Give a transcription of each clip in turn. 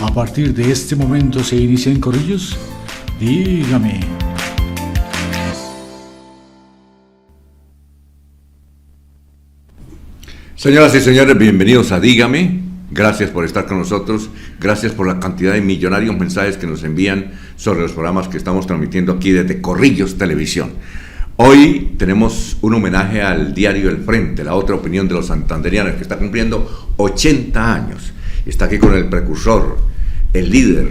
A partir de este momento se inician corrillos. Dígame. Señoras y señores, bienvenidos a Dígame. Gracias por estar con nosotros. Gracias por la cantidad de millonarios mensajes que nos envían sobre los programas que estamos transmitiendo aquí desde Corrillos Televisión. Hoy tenemos un homenaje al diario El Frente, la otra opinión de los santanderianos, que está cumpliendo 80 años. Está aquí con el precursor, el líder,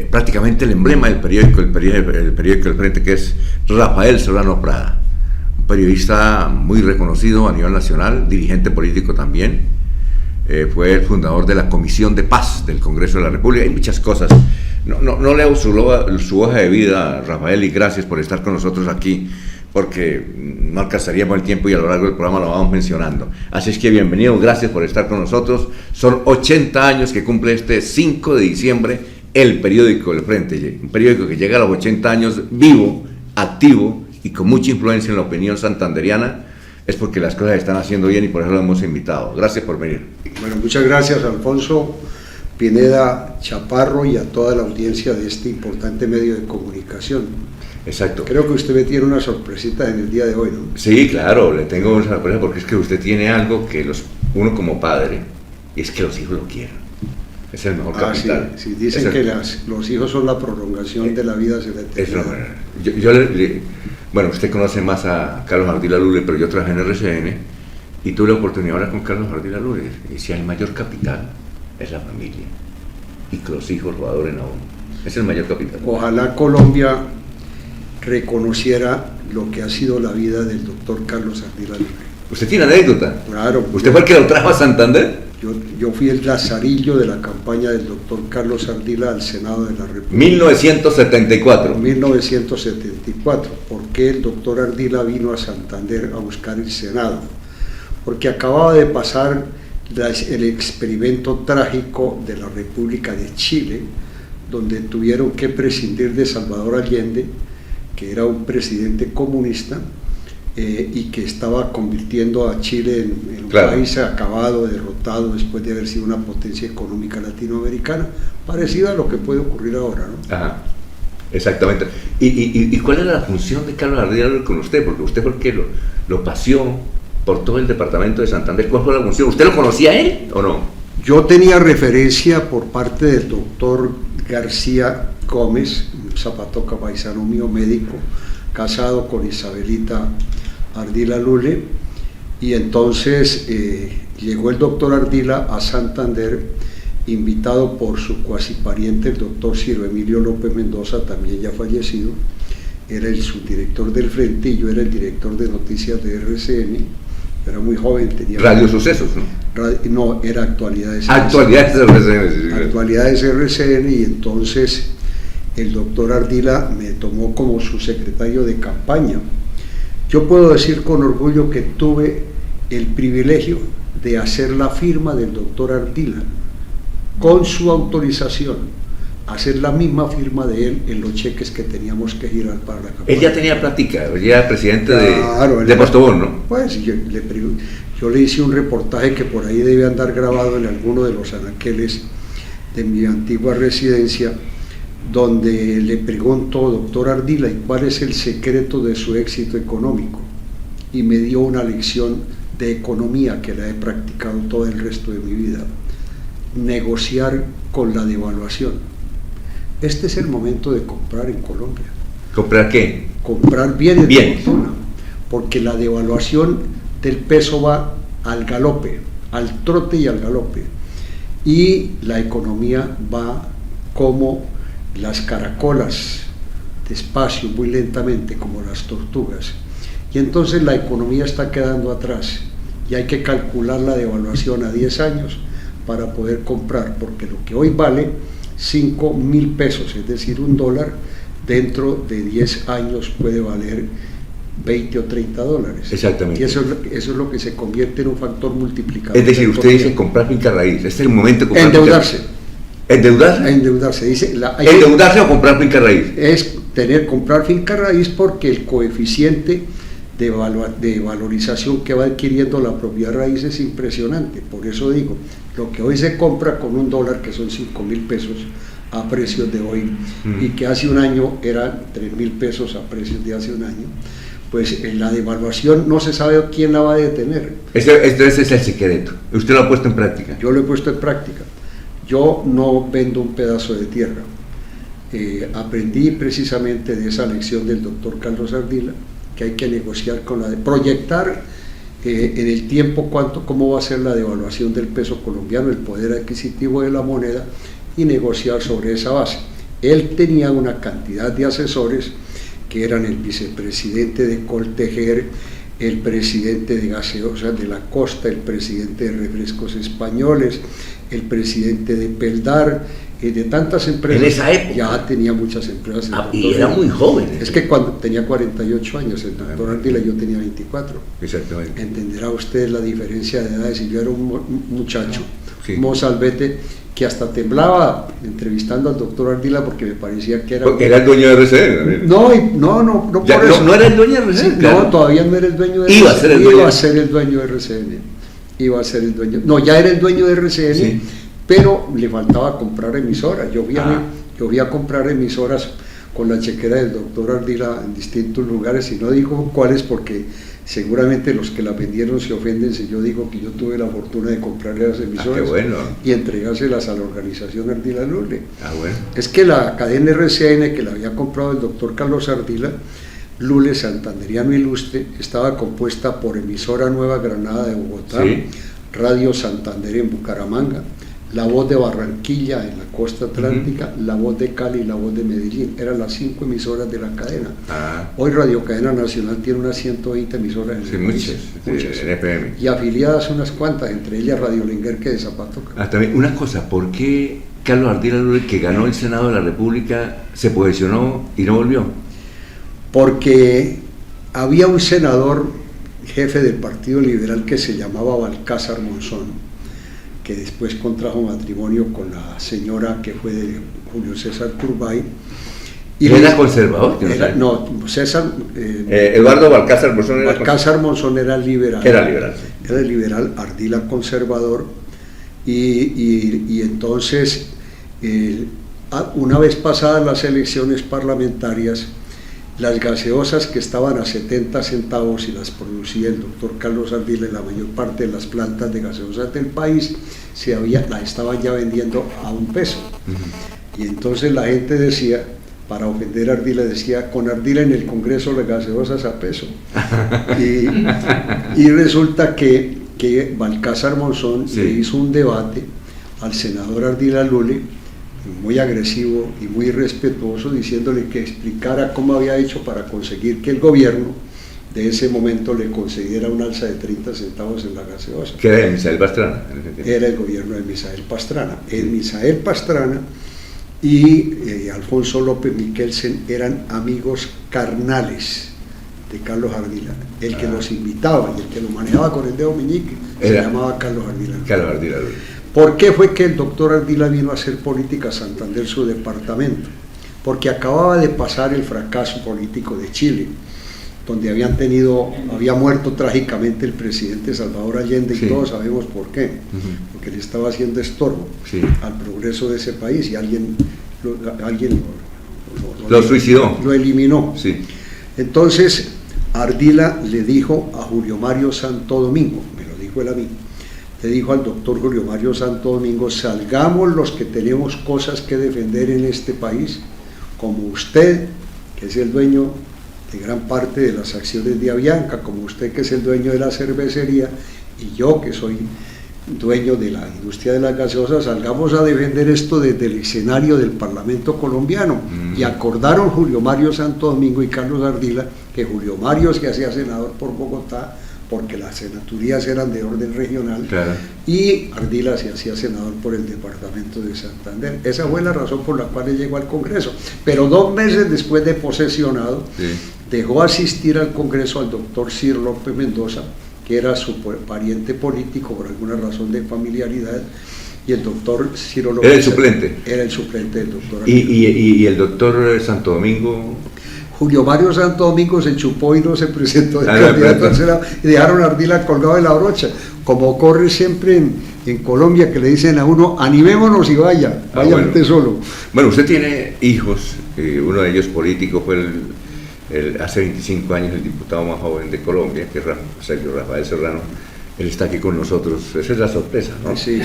prácticamente el emblema del periódico, el periódico El Frente, que es Rafael Solano Prada. Un periodista muy reconocido a nivel nacional, dirigente político también. Fue el fundador de la Comisión de Paz del Congreso de la República. Hay muchas cosas. No leo su hoja de vida, Rafael, y gracias por estar con nosotros aquí, porque no alcanzaríamos el tiempo y a lo largo del programa lo vamos mencionando. Así es que bienvenido, gracias por estar con nosotros. Son 80 años que cumple este 5 de diciembre el periódico El Frente, un periódico que llega a los 80 años vivo, activo y con mucha influencia en la opinión santanderiana. Es porque las cosas están haciendo bien y por eso lo hemos invitado. Gracias por venir. Bueno, muchas gracias, Alfonso Pineda Chaparro, y a toda la audiencia de este importante medio de comunicación. Exacto. Creo que usted me tiene una sorpresita en el día de hoy, ¿no? Sí, claro, le tengo una sorpresa porque es que usted tiene algo que uno como padre, y es que los hijos lo quieran. Es el mejor capital. Sí, dicen que los hijos son la prolongación de la vida hacia la eternidad. Bueno, usted conoce más a Carlos Ardila Lule, pero yo trabajé en RCN y tuve la oportunidad de hablar con Carlos Ardila Lule. Y decía, el mayor capital es la familia y que los hijos lo adoren a uno. Es el mayor capital. Ojalá Colombia reconociera lo que ha sido la vida del doctor Carlos Ardila Lule. ¿Usted tiene anécdota? Claro. ¿Usted fue el que lo trajo a Santander? Yo fui el lazarillo de la campaña del doctor Carlos Ardila al Senado de la República. 1974. 1974. ¿Por qué el doctor Ardila vino a Santander a buscar el Senado? Porque acababa de pasar el experimento trágico de la República de Chile, donde tuvieron que prescindir de Salvador Allende, que era un presidente comunista, y que estaba convirtiendo a Chile en un país acabado, derrotado, después de haber sido una potencia económica latinoamericana, parecida a lo que puede ocurrir ahora, ¿no? Ajá, exactamente. ¿Y cuál era la función de Carlos Ardila con usted? Porque usted fue el que lo paseó por todo el departamento de Santander. ¿Cuál fue la función? ¿Usted lo conocía a él o no? Yo tenía referencia por parte del doctor García Gómez, un zapatoca paisano mío, médico, casado con Isabelita Ardila Lule, y entonces llegó el doctor Ardila a Santander, invitado por su cuasi pariente, el doctor Ciro Emilio López Mendoza, también ya fallecido. Era el subdirector del Frente y yo era el director de noticias de RCN. Era muy joven, tenía... Radio Sucesos, ¿no? No, era Actualidades. Actualidades RCN. Sí. Actualidades RCN, y entonces el doctor Ardila me tomó como su secretario de campaña. Yo puedo decir con orgullo que tuve el privilegio de hacer la firma del doctor Ardila, con su autorización, hacer la misma firma de él en los cheques que teníamos que girar para la campaña. Él ya tenía práctica, él ya era presidente de Postobón, ¿no? Pues yo le hice un reportaje que por ahí debe andar grabado en alguno de los anaqueles de mi antigua residencia, donde le pregunto, doctor Ardila, ¿y cuál es el secreto de su éxito económico? Y me dio una lección de economía que la he practicado todo el resto de mi vida: negociar con la devaluación. Este es el momento de comprar en Colombia. ¿Comprar qué? Comprar bienes de fortuna, porque la devaluación del peso va al galope, al trote y al galope, y la economía va como las caracolas, despacio, muy lentamente, como las tortugas, y entonces la economía está quedando atrás, y hay que calcular la devaluación a 10 años para poder comprar, porque lo que hoy vale 5.000 pesos, es decir, $1, dentro de 10 años puede valer 20 o 30 dólares. Exactamente. Y eso es lo que se convierte en un factor multiplicador. Es decir, usted dice comprar finca raíz, este es el momento de comprar endeudarse. ¿Endeudarse? Endeudarse. ¿Endeudarse o comprar finca raíz? Es comprar finca raíz, porque el coeficiente de valorización que va adquiriendo la propiedad raíz es impresionante. Por eso digo, lo que hoy se compra con $1, que son 5.000 pesos a precios de hoy, y que hace un año eran 3.000 pesos a precios de hace un año, pues en la devaluación no se sabe quién la va a detener. Ese es el secreto. ¿Usted lo ha puesto en práctica? Yo lo he puesto en práctica. Yo no vendo un pedazo de tierra. Aprendí precisamente de esa lección del doctor Carlos Ardila, que hay que negociar con proyectar en el tiempo cómo va a ser la devaluación del peso colombiano, el poder adquisitivo de la moneda, y negociar sobre esa base. Él tenía una cantidad de asesores que eran el vicepresidente de Coltejer, el presidente de Gaseosas de la Costa, el presidente de Refrescos Españoles, el presidente de Peldar, de tantas empresas. En esa época ya tenía muchas empresas. Y era muy joven. Es que cuando tenía 48 años, el doctor Ardila, yo tenía 24. Exactamente. Entenderá usted la diferencia de edades. Y yo era un muchacho, sí, un mozalbete, que hasta temblaba entrevistando al doctor Ardila porque me parecía que era... Porque era el dueño de RCN. No por eso. No era el dueño de RCN. Sí, claro. No, todavía no era el dueño de RCN. Iba a ser el dueño. Iba a ser el dueño de RCN. Iba a ser el dueño. No, ya era el dueño de RCN, sí, pero le faltaba comprar emisoras. Yo fui a comprar emisoras con la chequera del doctor Ardila en distintos lugares, y no digo cuáles porque seguramente los que la vendieron se ofenden si yo digo que yo tuve la fortuna de comprarle las emisoras, qué bueno, y entregárselas a la organización Ardila Lule. Bueno. Es que la cadena RCN, que la había comprado el doctor Carlos Ardila, Lule Santanderiano Ilustre, estaba compuesta por Emisora Nueva Granada de Bogotá, sí, Radio Santander en Bucaramanga, La Voz de Barranquilla en la costa atlántica, La Voz de Cali y La Voz de Medellín. Eran las 5 emisoras de la cadena. Hoy Radio Cadena Nacional tiene unas 120 emisoras en el país, muchas, en FM. Y afiliadas unas cuantas, entre ellas Radio Lenguerque de Zapatoca. También una cosa, ¿por qué Carlos Ardila Lule, que ganó el Senado de la República, se posesionó y no volvió? Porque había un senador jefe del Partido Liberal que se llamaba Balcázar Monzón, que después contrajo matrimonio con la señora que fue de Julio César Turbay. ¿Y era conservador? No, César... Eduardo Balcázar Monzón era Balcázar Monzón era liberal. Era liberal, sí. Era liberal, Ardila conservador, y entonces, una vez pasadas las elecciones parlamentarias, las gaseosas que estaban a 70 centavos y las producía el doctor Carlos Ardila en la mayor parte de las plantas de gaseosas del país, la estaban ya vendiendo a $1. Y entonces la gente decía, para ofender a Ardila, decía, con Ardila en el Congreso las gaseosas a peso. Y resulta que Balcázar Monzón, sí, le hizo un debate al senador Ardila Lule, muy agresivo y muy respetuoso, diciéndole que explicara cómo había hecho para conseguir que el gobierno de ese momento le concediera un alza de 30 centavos en la gaseosa. ¿Que era de Misael Pastrana? Era el gobierno de Misael Pastrana. Misael Pastrana y Alfonso López Miquelsen eran amigos carnales de Carlos Ardila. El que los invitaba y el que lo manejaba con el dedo meñique se llamaba Carlos Ardila. Carlos Ardila Lule. ¿Por qué fue que el doctor Ardila vino a hacer política a Santander, su departamento? Porque acababa de pasar el fracaso político de Chile, donde había muerto trágicamente el presidente Salvador Allende, sí, y todos sabemos por qué, porque le estaba haciendo estorbo, sí, al progreso de ese país, y alguien lo suicidó, lo eliminó. Sí. Entonces Ardila le dijo a Julio Mario Santo Domingo, me lo dijo él a mí, le dijo al doctor Julio Mario Santo Domingo, salgamos los que tenemos cosas que defender en este país, como usted, que es el dueño de gran parte de las acciones de Avianca, como usted, que es el dueño de la cervecería, y yo, que soy dueño de la industria de las gaseosas, salgamos a defender esto desde el escenario del Parlamento colombiano. Y acordaron Julio Mario Santo Domingo y Carlos Ardila que Julio Mario se hacía senador por Bogotá, porque las senaturías eran de orden regional, claro, y Ardila se hacía senador por el departamento de Santander. Esa fue la razón por la cual él llegó al Congreso. Pero 2 meses después de posesionado, sí, dejó asistir al Congreso al doctor Ciro López Mendoza, que era su pariente político por alguna razón de familiaridad, y el doctor Ciro López era el suplente. Era el suplente del doctor Ardila. ¿Y el doctor Santo Domingo? Julio Mario Santo Domingo se chupó y no se presentó de candidato al Senado, y dejaron a Ardila colgado de la brocha. como ocurre siempre en Colombia, que le dicen a uno, animémonos y vaya bueno. usted solo. Bueno, usted tiene hijos, uno de ellos político, fue hace 25 años el diputado más joven de Colombia, que es Sergio Rafael Serrano. Él está aquí con nosotros, esa es la sorpresa, ¿no? Sí.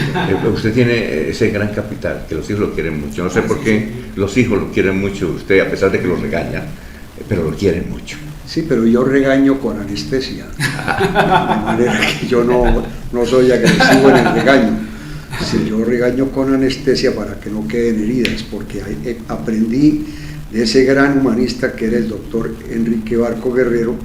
Usted tiene ese gran capital, que los hijos lo quieren mucho. No sé por qué los hijos lo quieren mucho, usted, a pesar de que los regaña, pero lo quieren mucho. Sí, pero yo regaño con anestesia, de manera que yo no soy agresivo en el regaño. Sí, yo regaño con anestesia para que no queden heridas, porque aprendí de ese gran humanista que era el doctor Enrique Barco Guerrero,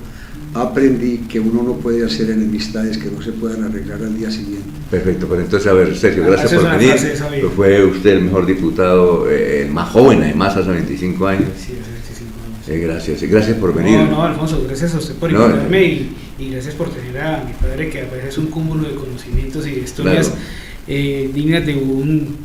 aprendí que uno no puede hacer enemistades que no se puedan arreglar al día siguiente. Perfecto, pues entonces, a ver, Sergio, gracias por venir. Frase, fue usted el mejor diputado, el más joven además, hace 25 años. Sí, hace 25 años. Gracias por venir. No, Alfonso, gracias a usted por invitarme y gracias por tener a mi padre, que a veces es un cúmulo de conocimientos y de historias dignas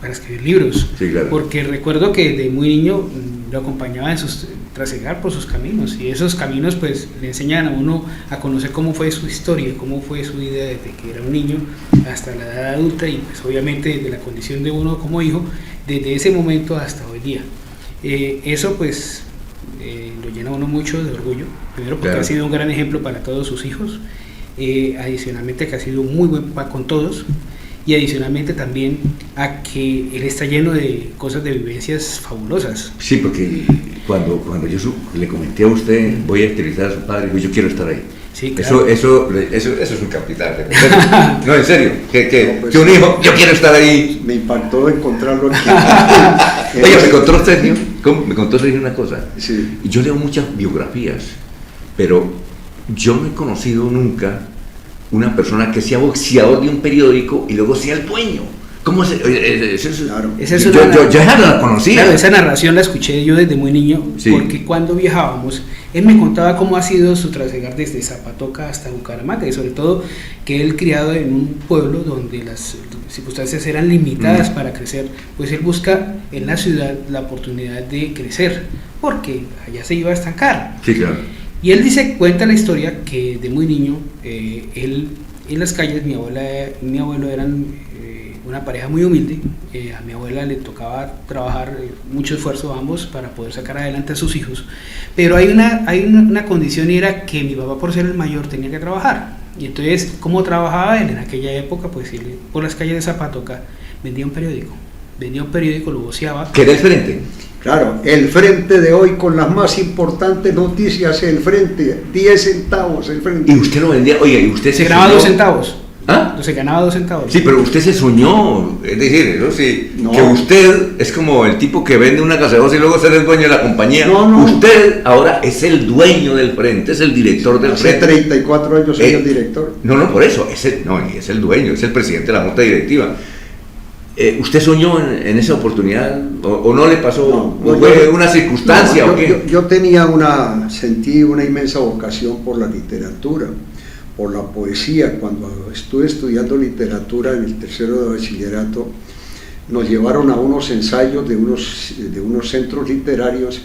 para escribir libros. Sí, claro. Porque recuerdo que de muy niño lo acompañaba en sus trasegar por sus caminos, y esos caminos pues le enseñan a uno a conocer cómo fue su historia, cómo fue su vida desde que era un niño hasta la edad adulta, y pues obviamente desde la condición de uno como hijo, desde ese momento hasta hoy día. Eso pues lo llena a uno mucho de orgullo, primero porque ha sido un gran ejemplo para todos sus hijos, adicionalmente que ha sido muy buen papá con todos, y adicionalmente también a que él está lleno de cosas, de vivencias fabulosas. Sí, porque cuando yo le comenté a usted, voy a entrevistar a su padre, yo quiero estar ahí. Sí, claro. Eso es un capital. No, en serio, que un sí. hijo, yo quiero estar ahí. Me impactó encontrarlo aquí. Oye, me contó Sergio una cosa. Sí. Yo leo muchas biografías, pero yo no he conocido nunca una persona que sea boxeador de un periódico y luego sea el dueño. ¿Cómo se...? Claro. Yo ya no la conocía. Claro, esa narración la escuché yo desde muy niño, Sí. porque cuando viajábamos, él me contaba cómo ha sido su trasegar desde Zapatoca hasta Bucaramanga, y sobre todo que él criado en un pueblo donde las circunstancias eran limitadas para crecer, pues él busca en la ciudad la oportunidad de crecer, porque allá se iba a estancar. Sí, claro. Y él cuenta la historia que de muy niño, él en las calles, mi abuelo eran una pareja muy humilde, a mi abuela le tocaba trabajar, mucho esfuerzo a ambos para poder sacar adelante a sus hijos, pero hay una condición, y era que mi papá, por ser el mayor, tenía que trabajar. Y entonces, ¿cómo trabajaba él en aquella época? Pues él por las calles de Zapatoca vendía un periódico, lo voceaba. ¿Qué era el Frente? Claro, el Frente de hoy, con las más importantes noticias, el Frente, 10 centavos el Frente. Y usted lo vendía, oye, y usted Se ganaba soñó? 2 centavos. ¿Ah? Se ganaba 2 centavos. Sí, pero usted se soñó, es decir, ¿no? Sí, No. que usted es como el tipo que vende una gaseosa y luego ser el dueño de la compañía. No. Usted ahora es el dueño del Frente, es el director del Hace Frente. 34 años soy el director. No, por eso, es el dueño, es el presidente de la junta directiva. ¿Usted soñó en esa oportunidad o no le pasó? No, ¿O fue una circunstancia o qué? Yo sentí una inmensa vocación por la literatura, por la poesía. Cuando estuve estudiando literatura en el tercero de bachillerato, nos llevaron a unos ensayos de unos centros literarios,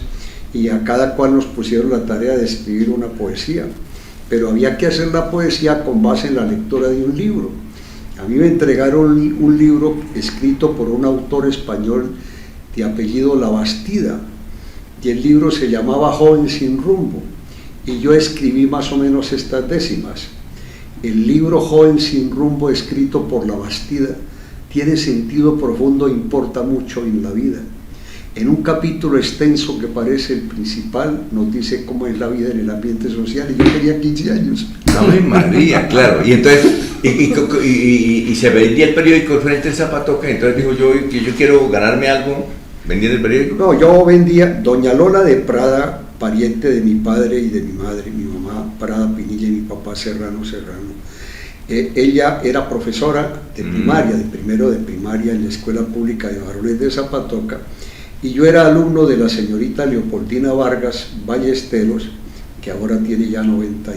y a cada cual nos pusieron la tarea de escribir una poesía, pero había que hacer la poesía con base en la lectura de un libro. A mí me entregaron un libro escrito por un autor español de apellido Labastida, y el libro se llamaba Joven sin rumbo, y yo escribí más o menos estas décimas. El libro Joven sin rumbo, escrito por Labastida, tiene sentido profundo e importa mucho en la vida. En un capítulo extenso que parece el principal, nos dice cómo es la vida en el ambiente social, y yo tenía 15 años. ¡Ave María! Claro, y entonces, y se vendía el periódico Frente de Zapatoca, entonces dijo yo quiero ganarme algo vendiendo el periódico. No, yo vendía. Doña Lola de Prada, pariente de mi padre y de mi madre, mi mamá Prada Pinilla y mi papá Serrano. Ella era profesora de primaria, de primero de primaria en la Escuela Pública de Varones de Zapatoca, y yo era alumno de la señorita Leopoldina Vargas Ballesteros, que ahora tiene ya 90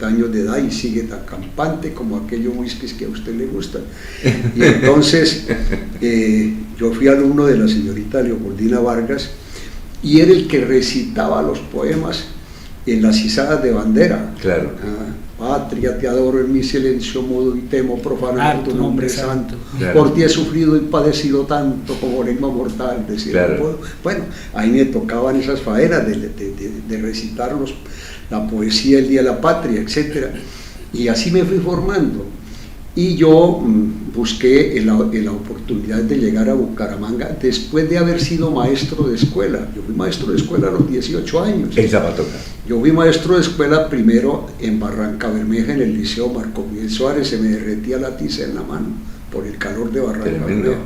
años de edad y sigue tan campante como aquellos whiskies que a usted le gustan. Y entonces yo fui alumno de la señorita Leopoldina Vargas, y era el que recitaba los poemas en las izadas de bandera. Claro. Patria, te adoro en mi silencio mudo y temo profanar tu nombre santo. Claro. Por ti he sufrido y padecido tanto como lengua mortal. Decir, claro. Bueno, ahí me tocaban esas faenas de recitar la poesía, el Día de la Patria, etc. Y así me fui formando. Y yo busqué la oportunidad de llegar a Bucaramanga después de haber sido maestro de escuela. Yo fui maestro de escuela a los 18 años. En Zapatoca. Yo fui maestro de escuela primero en Barranca Bermeja, en el Liceo Marco Miguel Suárez. Se me derretía la tiza en la mano por el calor de Barranca Bermeja.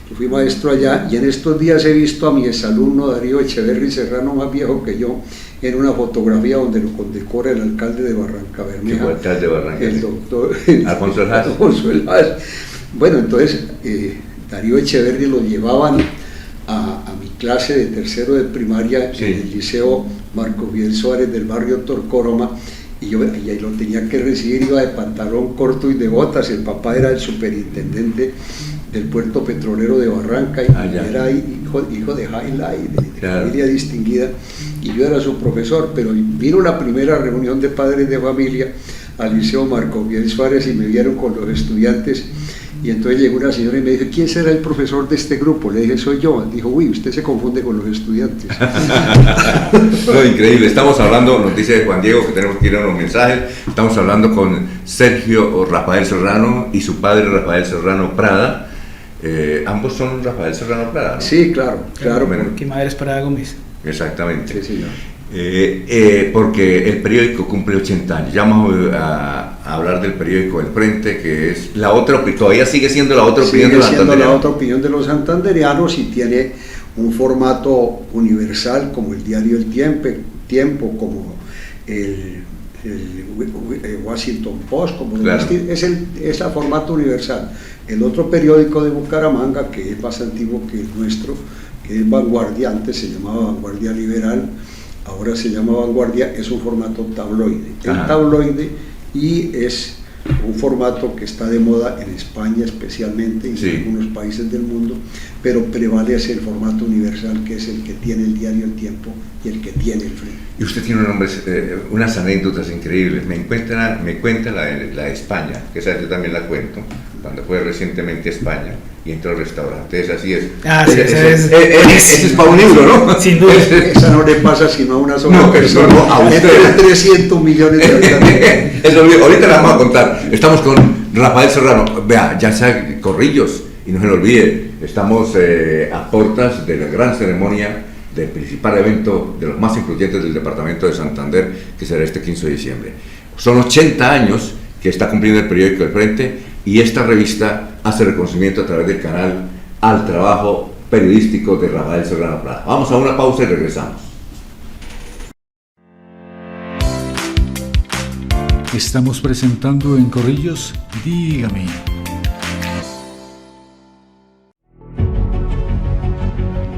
Yo fui maestro allá y en estos días he visto a mi exalumno Darío Echeverri Serrano, más viejo que yo, en una fotografía donde lo condecora el alcalde de Barranca Bermeja, alcalde de Barranca, el doctor Alfonso El Haz. Bueno, entonces Darío Echeverri lo llevaban a mi clase de tercero de primaria en el Liceo Marco Miguel Suárez del barrio Torcóroma, y yo ahí lo tenía que recibir, iba de pantalón corto y de botas. El papá era el superintendente del puerto petrolero de Barranca y era hijo de highlight, de familia distinguida, y yo era su profesor. Pero vino la primera reunión de padres de familia al Liceo Marco Miguel Suárez y me vieron con los estudiantes, y entonces llegó una señora y me dijo, ¿quién será el profesor de este grupo? Le dije, soy yo. Dijo, uy, usted se confunde con los estudiantes. No, increíble. Estamos hablando, nos dice Juan Diego que tenemos que ir a unos mensajes. Estamos hablando con Sergio Rafael Serrano y su padre Rafael Serrano Prada. Ambos son Rafael Serrano Prada, ¿no? Sí, claro. Porque madre es Prada Gómez. Exactamente. Sí, señor. Porque el periódico cumple 80 años. Ya vamos a hablar del periódico El Frente, que es la otra, todavía sigue siendo la otra opinión de los santanderianos. Sigue siendo la otra opinión de los santanderianos y tiene un formato universal como el diario El Tiempo, como el Washington Post, como claro. Es el formato universal. El otro periódico de Bucaramanga, que es más antiguo que el nuestro, que es Vanguardia, antes se llamaba Vanguardia Liberal, ahora se llama Vanguardia, es un formato tabloide. El tabloide, y es un formato que está de moda en España especialmente y en algunos países del mundo, pero prevalece el formato universal, que es el que tiene el diario El Tiempo y el que tiene El Frente. Y usted tiene unas anécdotas increíbles. Me cuenta la de España, que esa yo también la cuento, cuando fue recientemente a España y entró al restaurante. Esa sí es. Ese es para un libro, ¿no? Sin duda. Esa no le pasa sino a una sola persona. No, a usted. 300 millones de habitantes. Eso, ahorita la vamos a contar. Estamos con Rafael Serrano. Vea, ya sea Corrillos, y no se lo olvide, estamos a puertas de la gran ceremonia del principal evento de los más influyentes del departamento de Santander, que será este 15 de diciembre. Son 80 años que está cumpliendo el periódico El Frente, y esta revista hace reconocimiento a través del canal al trabajo periodístico de Rafael Serrano Prada. Vamos a una pausa y regresamos. Estamos presentando en Corrillos, Dígame.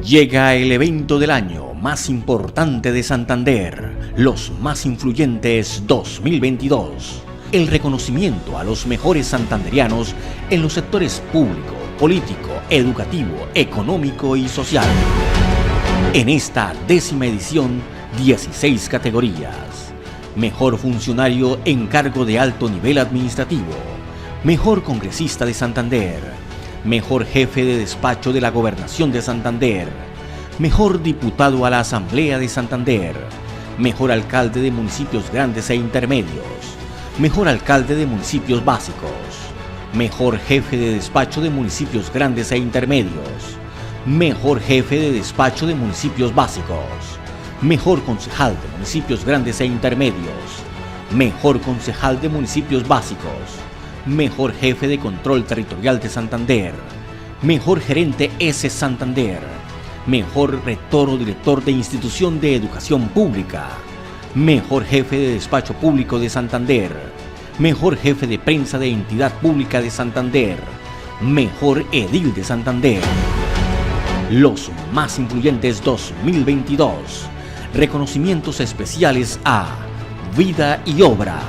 Llega el evento del año más importante de Santander, los más influyentes 2022. El reconocimiento a los mejores santanderianos en los sectores público, político, educativo, económico y social. En esta 10ª edición, 16 categorías. Mejor funcionario en cargo de alto nivel administrativo. Mejor congresista de Santander. Mejor jefe de despacho de la Gobernación de Santander. Mejor diputado a la Asamblea de Santander. Mejor alcalde de municipios grandes e intermedios. Mejor alcalde de municipios básicos. Mejor jefe de despacho de municipios grandes e intermedios. Mejor jefe de despacho de municipios básicos. Mejor concejal de municipios grandes e intermedios. Mejor concejal de municipios básicos. Mejor jefe de control territorial de Santander. Mejor gerente S Santander. Mejor rector o director de institución de educación pública. Mejor jefe de despacho público de Santander. Mejor jefe de prensa de entidad pública de Santander. Mejor edil de Santander. Los más influyentes 2022. Reconocimientos especiales a Vida y Obra,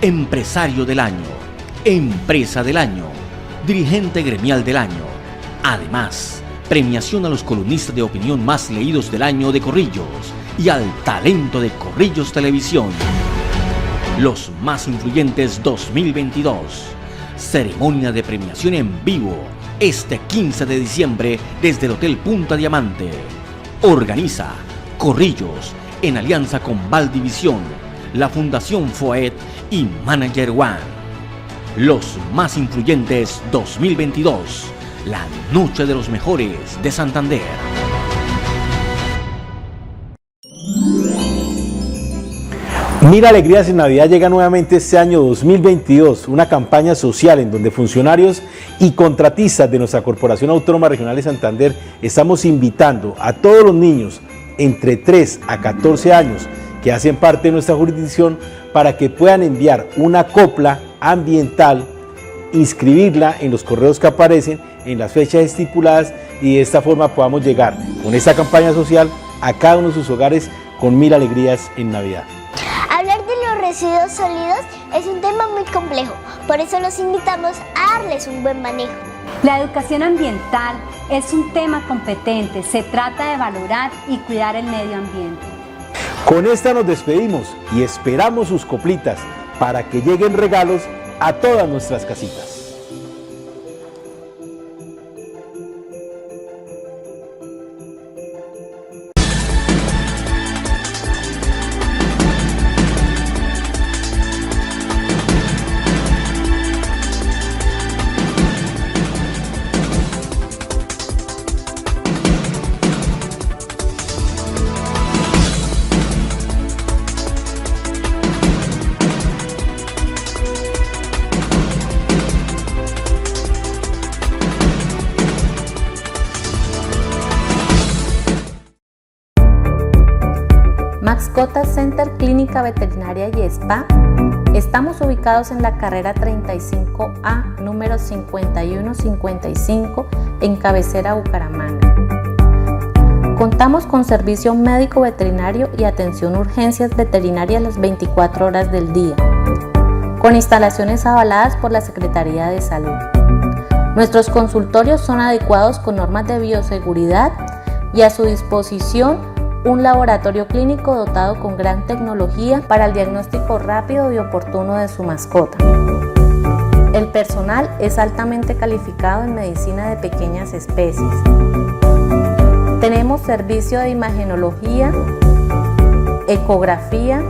Empresario del Año, Empresa del Año, Dirigente Gremial del Año. Además, premiación a los columnistas de opinión más leídos del año de Corrillos y al talento de Corrillos Televisión. Los más influyentes 2022. Ceremonia de premiación en vivo este 15 de diciembre desde el Hotel Punta Diamante. Organiza Corrillos en alianza con Valdivisión, la Fundación FOET y Manager One. Los más influyentes 2022. La noche de los mejores de Santander. Mil Alegrías en Navidad llega nuevamente este año 2022, una campaña social en donde funcionarios y contratistas de nuestra Corporación Autónoma Regional de Santander estamos invitando a todos los niños entre 3 a 14 años que hacen parte de nuestra jurisdicción para que puedan enviar una copla ambiental, inscribirla en los correos que aparecen en las fechas estipuladas y de esta forma podamos llegar con esta campaña social a cada uno de sus hogares con mil alegrías en Navidad. Hablar de los residuos sólidos es un tema muy complejo, por eso los invitamos a darles un buen manejo. La educación ambiental es un tema competente, se trata de valorar y cuidar el medio ambiente. Con esta nos despedimos y esperamos sus coplitas para que lleguen regalos a todas nuestras casitas. Mascota Center Clínica Veterinaria y Spa. Estamos ubicados en la carrera 35A, número 5155, en Cabecera, Bucaramanga. Contamos con servicio médico veterinario y atención urgencias veterinarias las 24 horas del día, con instalaciones avaladas por la Secretaría de Salud. Nuestros consultorios son adecuados con normas de bioseguridad y a su disposición un laboratorio clínico dotado con gran tecnología para el diagnóstico rápido y oportuno de su mascota. El personal es altamente calificado en medicina de pequeñas especies. Tenemos servicio de imagenología, ecografía,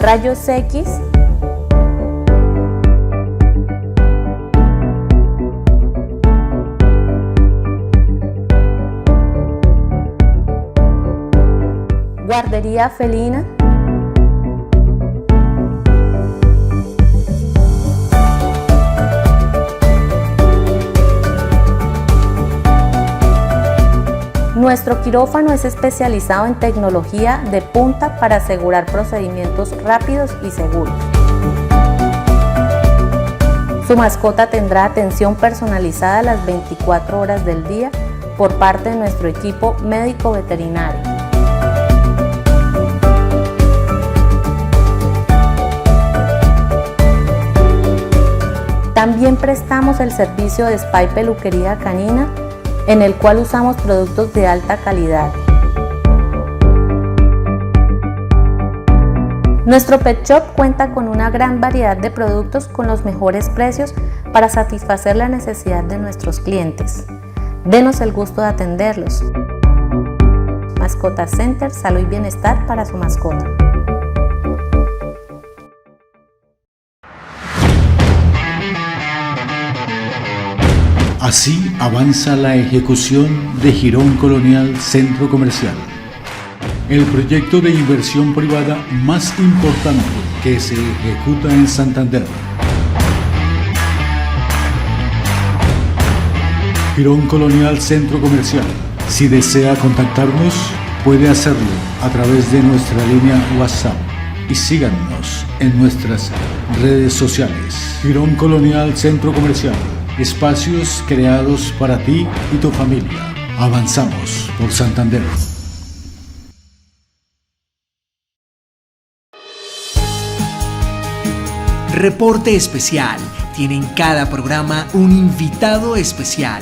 rayos X, guardería felina, nuestro quirófano es especializado en tecnología de punta para asegurar procedimientos rápidos y seguros. Su mascota tendrá atención personalizada las 24 horas del día por parte de nuestro equipo médico veterinario. También prestamos el servicio de spa y peluquería canina, en el cual usamos productos de alta calidad. Nuestro pet shop cuenta con una gran variedad de productos con los mejores precios para satisfacer la necesidad de nuestros clientes. Denos el gusto de atenderlos. Mascota Center, salud y bienestar para su mascota. Así avanza la ejecución de Jirón Colonial Centro Comercial, el proyecto de inversión privada más importante que se ejecuta en Santander. Jirón Colonial Centro Comercial. Si desea contactarnos, puede hacerlo a través de nuestra línea WhatsApp y síganos en nuestras redes sociales. Jirón Colonial Centro Comercial. Espacios creados para ti y tu familia. Avanzamos por Santander. Reporte especial. Tiene en cada programa un invitado especial.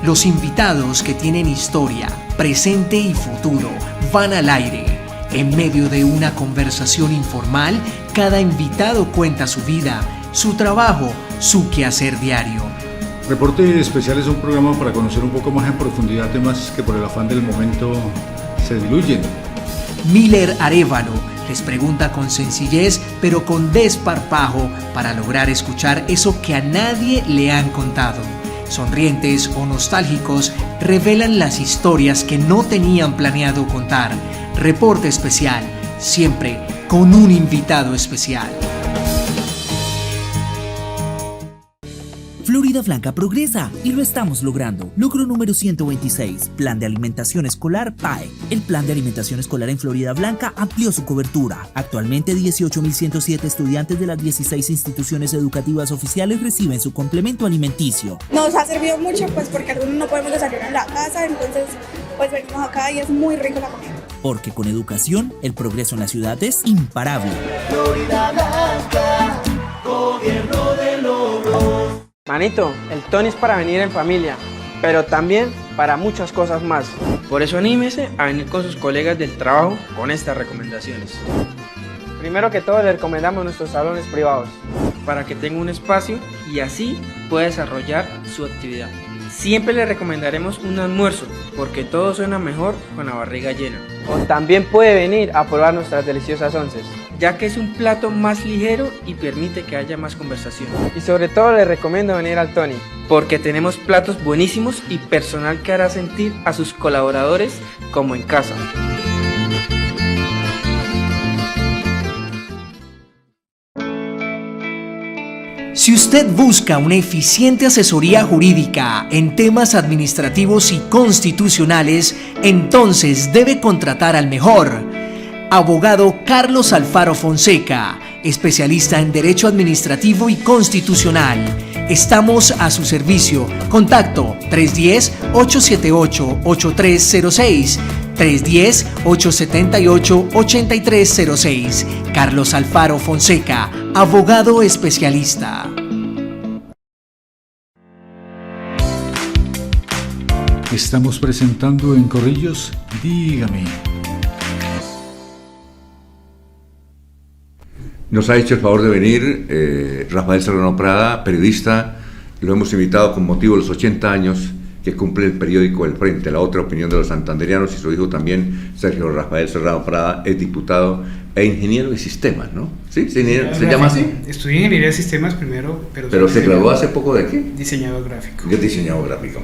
Los invitados que tienen historia, presente y futuro van al aire. En medio de una conversación informal, cada invitado cuenta su vida, su trabajo, su quehacer diario. Reporte Especial es un programa para conocer un poco más en profundidad temas que por el afán del momento se diluyen. Miller Arévalo les pregunta con sencillez, pero con desparpajo, para lograr escuchar eso que a nadie le han contado. Sonrientes o nostálgicos, revelan las historias que no tenían planeado contar. Reporte Especial, siempre con un invitado especial. Florida Blanca progresa y lo estamos logrando. Logro número 126, Plan de Alimentación Escolar PAE. El Plan de Alimentación Escolar en Florida Blanca amplió su cobertura. Actualmente 18.107 estudiantes de las 16 instituciones educativas oficiales reciben su complemento alimenticio. Nos ha servido mucho pues porque algunos no podemos desayunar en la casa, entonces pues venimos acá y es muy rico la comida. Porque con educación, el progreso en la ciudad es imparable. Florida Blanca, gobierno de logros. Manito, el Tony es para venir en familia, pero también para muchas cosas más. Por eso anímese a venir con sus colegas del trabajo con estas recomendaciones. Primero que todo, le recomendamos nuestros salones privados para que tenga un espacio y así pueda desarrollar su actividad. Siempre le recomendaremos un almuerzo, porque todo suena mejor con la barriga llena. O también puede venir a probar nuestras deliciosas onces, ya que es un plato más ligero y permite que haya más conversación. Y sobre todo le recomiendo venir al Tony, porque tenemos platos buenísimos y personal que hará sentir a sus colaboradores como en casa. Si usted busca una eficiente asesoría jurídica en temas administrativos y constitucionales, entonces debe contratar al mejor. Abogado Carlos Alfaro Fonseca, especialista en Derecho Administrativo y Constitucional. Estamos a su servicio. Contacto 310-878-8306. 310-878-8306. Carlos Alfaro Fonseca, abogado especialista. Estamos presentando en Corrillos, Dígame. Nos ha hecho el favor de venir Rafael Serrano Prada, periodista. Lo hemos invitado con motivo de los 80 años que cumple el periódico El Frente, la otra opinión de los santanderianos, y su hijo también, Sergio Rafael Serrano Prada, es diputado e ingeniero de sistemas, ¿no? ¿Sí? ¿Se llama así? Estudié ingeniería de sistemas primero, pero se graduó hace poco ¿de qué? Diseñador gráfico. Yo diseñador gráfico.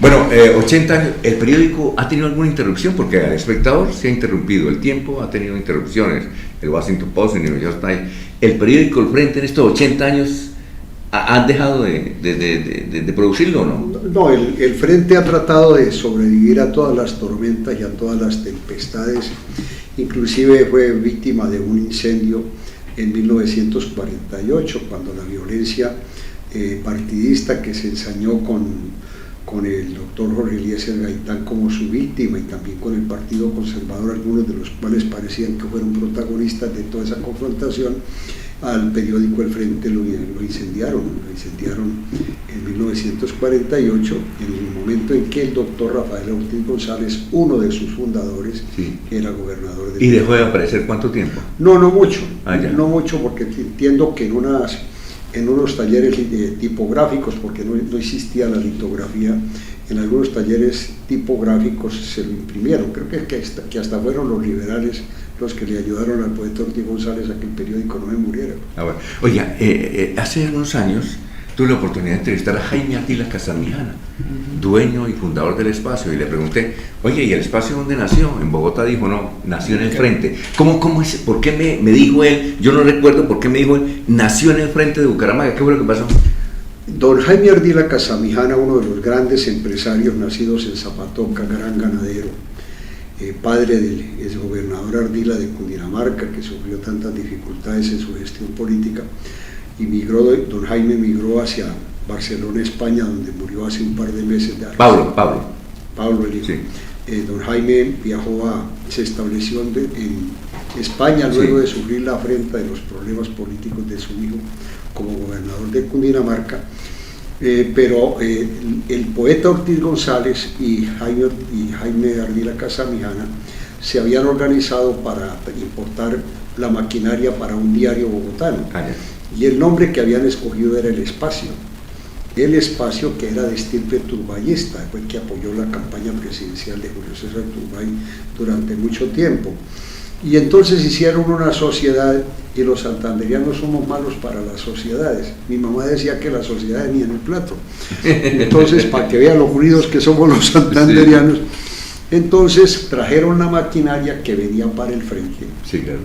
Bueno, 80 años, ¿el periódico ha tenido alguna interrupción? Porque al Espectador se ha interrumpido, El Tiempo ha tenido interrupciones, el Washington Post, el New York Times. ¿El periódico El Frente en estos 80 años han dejado de producirlo o no? No, el Frente ha tratado de sobrevivir a todas las tormentas y a todas las tempestades. Inclusive fue víctima de un incendio en 1948, cuando la violencia partidista que se ensañó con el doctor Jorge Eliezer Gaitán como su víctima, y también con el Partido Conservador, algunos de los cuales parecían que fueron protagonistas de toda esa confrontación, al periódico El Frente lo incendiaron en 1948, en el momento en que el doctor Rafael Ortiz González, uno de sus fundadores, sí, era gobernador de... ¿Y dejó de aparecer cuánto tiempo? No mucho, no mucho, porque entiendo que en unos talleres tipográficos, porque no existía la litografía, en algunos talleres tipográficos se lo imprimieron. Creo que hasta fueron los liberales los que le ayudaron al poeta Ortiz González a que el periódico no me muriera. Bueno. Oiga, hace algunos años tuve la oportunidad de entrevistar a Jaime Ardila Casamijana, dueño y fundador del Espacio, y le pregunté, oye, ¿y el Espacio dónde nació? En Bogotá. Dijo, no, nació en El Frente. ¿Cómo es? ¿Por qué me dijo él? Yo no recuerdo por qué me dijo él, nació en El Frente de Bucaramanga. ¿Qué fue lo que pasó? Don Jaime Ardila Casamijana, uno de los grandes empresarios nacidos en Zapatoca, gran ganadero, padre del exgobernador Ardila de Cundinamarca, que sufrió tantas dificultades en su gestión política, y don Jaime migró hacia Barcelona, España, donde murió hace un par de meses. Pablo, el hijo. Sí. Don Jaime se estableció en España luego de sufrir la afrenta de los problemas políticos de su hijo, como gobernador de Cundinamarca, pero el poeta Ortiz González y Jaime Ardila Casamijana se habían organizado para importar la maquinaria para un diario bogotano. Y el nombre que habían escogido era El Espacio. El Espacio, que era de estirpe turbayista, fue el que apoyó la campaña presidencial de Julio César Turbay durante mucho tiempo. Y entonces hicieron una sociedad, y los santanderianos somos malos para las sociedades. Mi mamá decía que las sociedades ni en el plato. Entonces, para que vean los unidos que somos los santanderianos, entonces trajeron la maquinaria que venía para el frente. Sí, claro.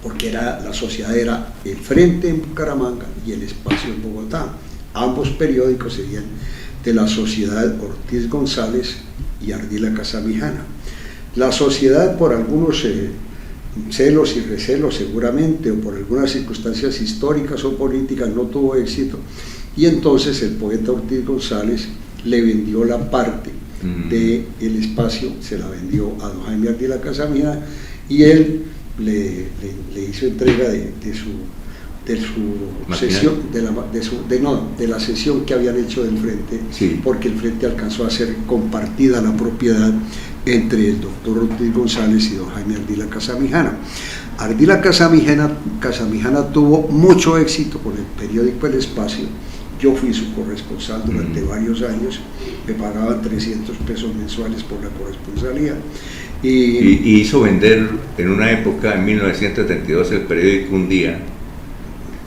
Porque la sociedad era el Frente en Bucaramanga y el Espacio en Bogotá. Ambos periódicos serían de la sociedad Ortiz González y Ardila Casamijana. La sociedad, por algunos celos y recelos seguramente, o por algunas circunstancias históricas o políticas, no tuvo éxito, y entonces el poeta Ortiz González le vendió la parte del Espacio, se la vendió a don Jaime Ardila Casamijana, y él le hizo entrega de la sesión que habían hecho del Frente, sí, porque el Frente alcanzó a ser compartida la propiedad entre el doctor Ortiz González y don Jaime Ardila Casamijana. Ardila Casamijana tuvo mucho éxito con el periódico El Espacio. Yo fui su corresponsal durante varios años, me pagaban 300 pesos mensuales por la corresponsalía. Y hizo vender en una época, en 1972, el periódico Un Día,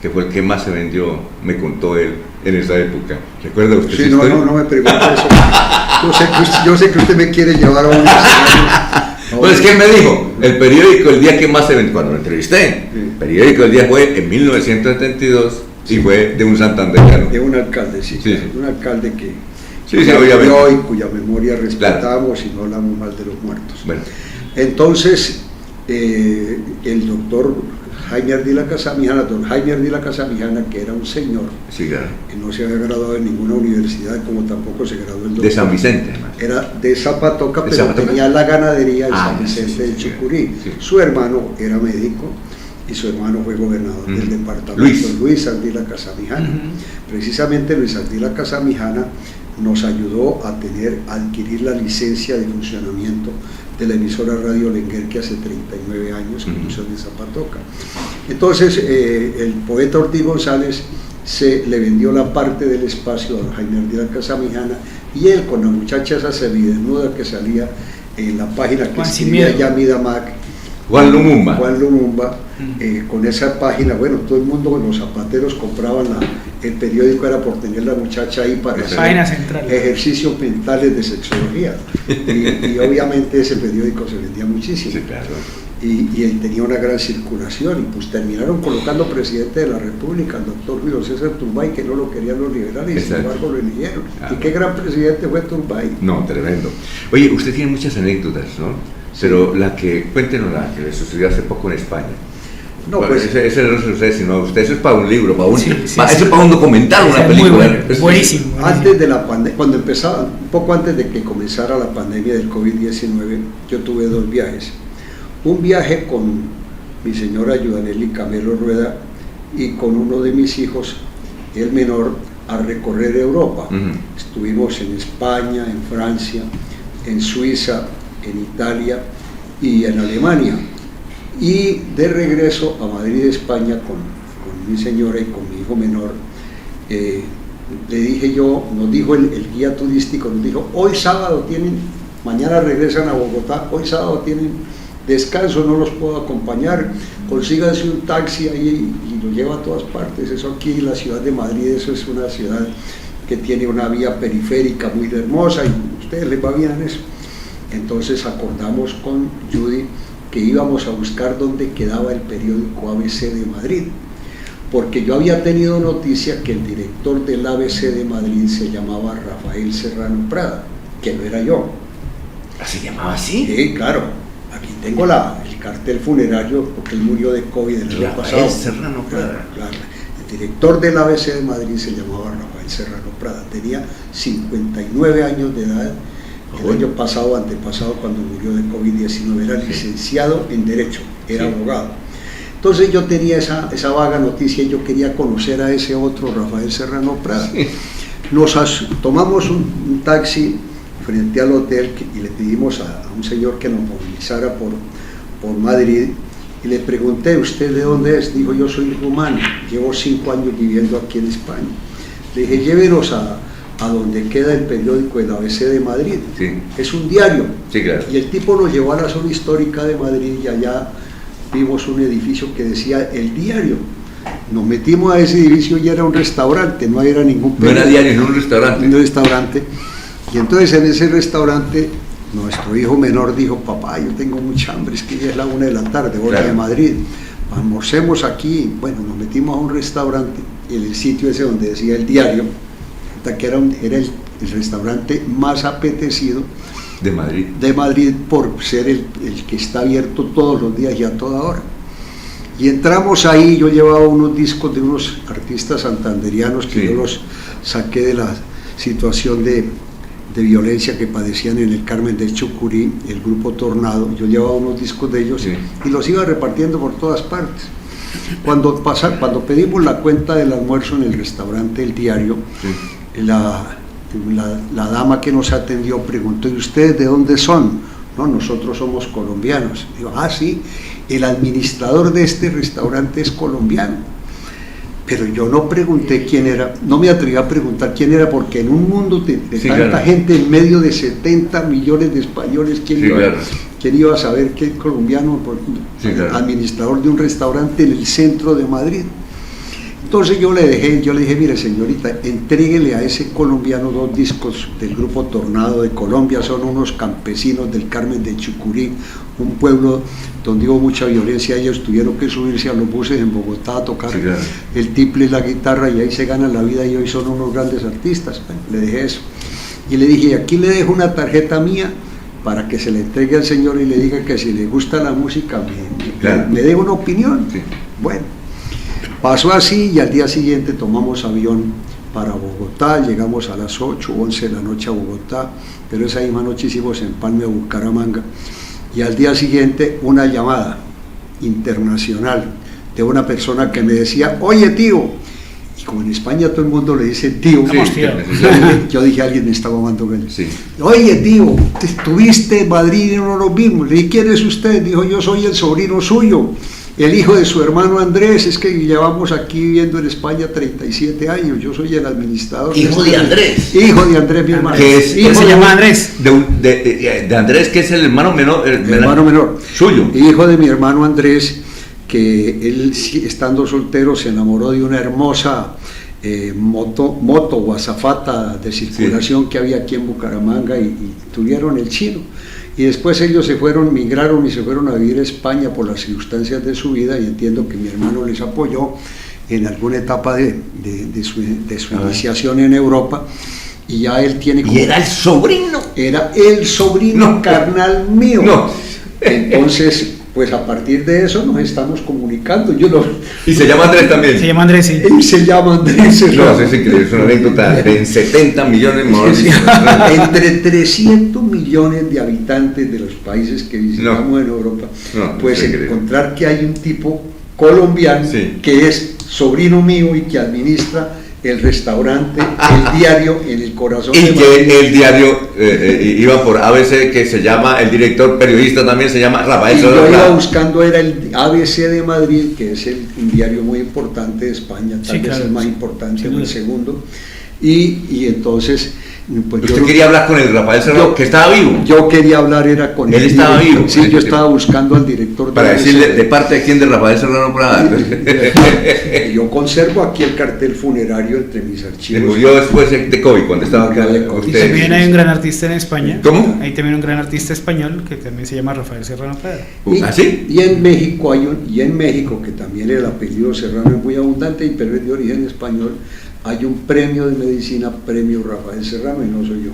que fue el que más se vendió, me contó él en esa época. ¿Recuerda usted? Sí, no me pregunte eso. Yo sé que usted me quiere llevar a un... Pues, ¿qué me dijo? El periódico El Día que más se vendió, cuando lo entrevisté, el periódico El Día fue en 1972 y fue de un santanderiano. De un alcalde, sí. Un alcalde que... obviamente. Y cuya memoria respetamos, claro, y no hablamos mal de los muertos. Bueno. Entonces, el doctor Jaime Ardila Casamijana, don Jaime Ardila Casamijana, que era un señor, sí, claro, que no se había graduado en ninguna universidad, como tampoco se graduó el doctor. De San Vicente, además. Era de Zapatoca, pero tenía la ganadería de San Vicente de Chucurí. Sí. Su hermano era médico y su hermano fue gobernador del departamento, Luis Ardila Casamijana. Precisamente Luis Ardila Casamijana nos ayudó a adquirir la licencia de funcionamiento de la emisora Radio Lenguer, que hace 39 años que funciona en Zapatoca. Entonces el poeta Ortiz González le vendió la parte del Espacio a Jaime Ardila Casamijana, y él, con la muchacha esa semidesnuda que salía en la página que escribía Yamida Mac, Juan Lumumba, con esa página, bueno, todo el mundo, los zapateros compraban el periódico, era por tener la muchacha ahí para hacer ejercicios mentales de sexología, y obviamente ese periódico se vendía muchísimo. Sí, claro. Y él tenía una gran circulación, y pues terminaron colocando presidente de la República al doctor Julio César Turbay, que no lo querían los liberales, y sin embargo lo eligieron. Y qué gran presidente fue Turbay. No, tremendo. Oye, usted tiene muchas anécdotas, ¿no? Pero cuéntenos la que le sucedió hace poco en España. No, pues ese no es usted, sino usted, eso es para un libro, eso es para un documental, una película. Buenísimo. Antes de la pandemia, cuando empezaba, un poco antes de que comenzara la pandemia del COVID-19, yo tuve 2 viajes. Un viaje con mi señora Yudanelli Camelo Rueda y con uno de mis hijos, el menor, a recorrer Europa. Estuvimos en España, en Francia, en Suiza, en Italia y en Alemania, y de regreso a Madrid, España, con mi señora y con mi hijo menor, le dije yo, nos dijo el guía turístico, nos dijo, hoy sábado mañana regresan a Bogotá, hoy sábado tienen descanso, no los puedo acompañar, consíganse un taxi ahí y lo lleva a todas partes. Eso aquí en la ciudad de Madrid, eso es una ciudad que tiene una vía periférica muy hermosa y a ustedes les va bien en eso. Entonces acordamos con Judy que íbamos a buscar dónde quedaba el periódico ABC de Madrid, porque yo había tenido noticia que el director del ABC de Madrid se llamaba Rafael Serrano Prada, que no era yo. ¿Se llamaba así? Sí, claro. Aquí tengo el cartel funerario, porque él murió de COVID el año pasado. Serrano Prada. Claro. El director del ABC de Madrid se llamaba Rafael Serrano Prada, tenía 59 años de edad. El año pasado, antepasado, cuando murió de COVID-19, era licenciado en Derecho, era abogado. Entonces yo tenía esa vaga noticia y yo quería conocer a ese otro Rafael Serrano Prada. Tomamos un taxi frente al hotel y le pedimos a un señor que nos movilizara por Madrid y le pregunté, ¿usted de dónde es? Dijo, yo soy rumano, llevo 5 años viviendo aquí en España. Le dije, llévenos a donde queda el periódico El ABC de Madrid, sí. Es un diario, sí, claro. Y el tipo nos llevó a la zona histórica de Madrid y allá vimos un edificio que decía El Diario. Nos metimos a ese edificio y era un restaurante, no era ningún periódico. No era diario, era un restaurante. Un restaurante. Y entonces en ese restaurante nuestro hijo menor dijo, papá, yo tengo mucha hambre, es que ya es la 1 de la tarde, hora de Madrid, almorcemos aquí. Bueno, nos metimos a un restaurante y en el sitio ese donde decía El Diario, que era el restaurante más apetecido de Madrid por ser el que está abierto todos los días y a toda hora. Y entramos ahí, yo llevaba unos discos de unos artistas santanderianos que yo los saqué de la situación de violencia que padecían en el Carmen del Chucurí, el grupo Tornado. Yo llevaba unos discos de ellos y los iba repartiendo por todas partes. Cuando pedimos la cuenta del almuerzo en el restaurante El Diario, la dama que nos atendió preguntó, ¿y ustedes de dónde son? No, nosotros somos colombianos. Digo, sí, el administrador de este restaurante es colombiano. Pero yo no pregunté quién era, no me atreví a preguntar quién era, porque en un mundo de tanta gente, en medio de 70 millones de españoles, ¿quién iba a saber que es colombiano? Administrador de un restaurante en el centro de Madrid. Entonces yo le dije, mire señorita, entréguele a ese colombiano 2 discos del grupo Tornado de Colombia, son unos campesinos del Carmen de Chucurí, un pueblo donde hubo mucha violencia. Ellos tuvieron que subirse a los buses en Bogotá a tocar el tiple y la guitarra, y ahí se ganan la vida y hoy son unos grandes artistas. Bueno, le dije eso y le dije, aquí le dejo una tarjeta mía para que se le entregue al señor y le diga que si le gusta la música me dé una opinión. Bueno, pasó así y al día siguiente tomamos avión para Bogotá, llegamos a las 8 o 11 de la noche a Bogotá, pero esa misma noche hicimos empalme a Bucaramanga, y al día siguiente una llamada internacional de una persona que me decía, oye tío, y como en España todo el mundo le dice tío, yo dije, alguien me estaba mandando con él, oye tío, estuviste en Madrid y no nos vimos. Le dije, ¿quién es usted? Dijo, yo soy el sobrino suyo, el hijo de su hermano Andrés, es que llevamos aquí viviendo en España 37 años, yo soy el administrador. Hijo de Andrés. Hijo de Andrés, mi hermano. ¿Quién se llama Andrés? De Andrés, que es el hermano menor. El hermano menor. Suyo. Hijo de mi hermano Andrés, que él, estando soltero, se enamoró de una hermosa moto o azafata de circulación que había aquí en Bucaramanga, y tuvieron el chino. Y después ellos migraron y se fueron a vivir a España por las circunstancias de su vida, y entiendo que mi hermano les apoyó en alguna etapa de su iniciación en Europa, y ya él tiene como... ¿Y era el sobrino? Era el sobrino carnal mío. Entonces, pues a partir de eso nos estamos comunicando. ¿Y se llama Andrés también? Se llama Andrés, sí. Él se llama Andrés. No, es increíble, es una anécdota de 70 millones más. Entre 300 millones de habitantes de los países que visitamos en Europa, pues encontrar que hay un tipo colombiano que es sobrino mío y que administra el restaurante El Diario en el corazón y de que Madrid. El Diario iba por ABC, que se llama, el director periodista también se llama Rafael Serrano. Yo iba buscando, era el ABC de Madrid, que es un diario muy importante de España, tal vez el más importante, o el segundo, y entonces... Pues ¿Usted quería hablar con el Rafael Serrano, que estaba vivo? Yo quería hablar, era con él. ¿Él estaba vivo? Sí, yo estaba buscando al director. Para decirle, ¿de parte de quién? De Rafael Serrano Prada. Yo conservo aquí el cartel funerario entre mis archivos. Le murió después de COVID, cuando estaba acá. Y también hay un gran artista en España. ¿Cómo? Hay también un gran artista español que también se llama Rafael Serrano Prada. ¿Ah, sí? Y en México que también el apellido Serrano es muy abundante, pero es de origen español. Hay un premio de medicina, premio Rafael Serrano, y no soy yo.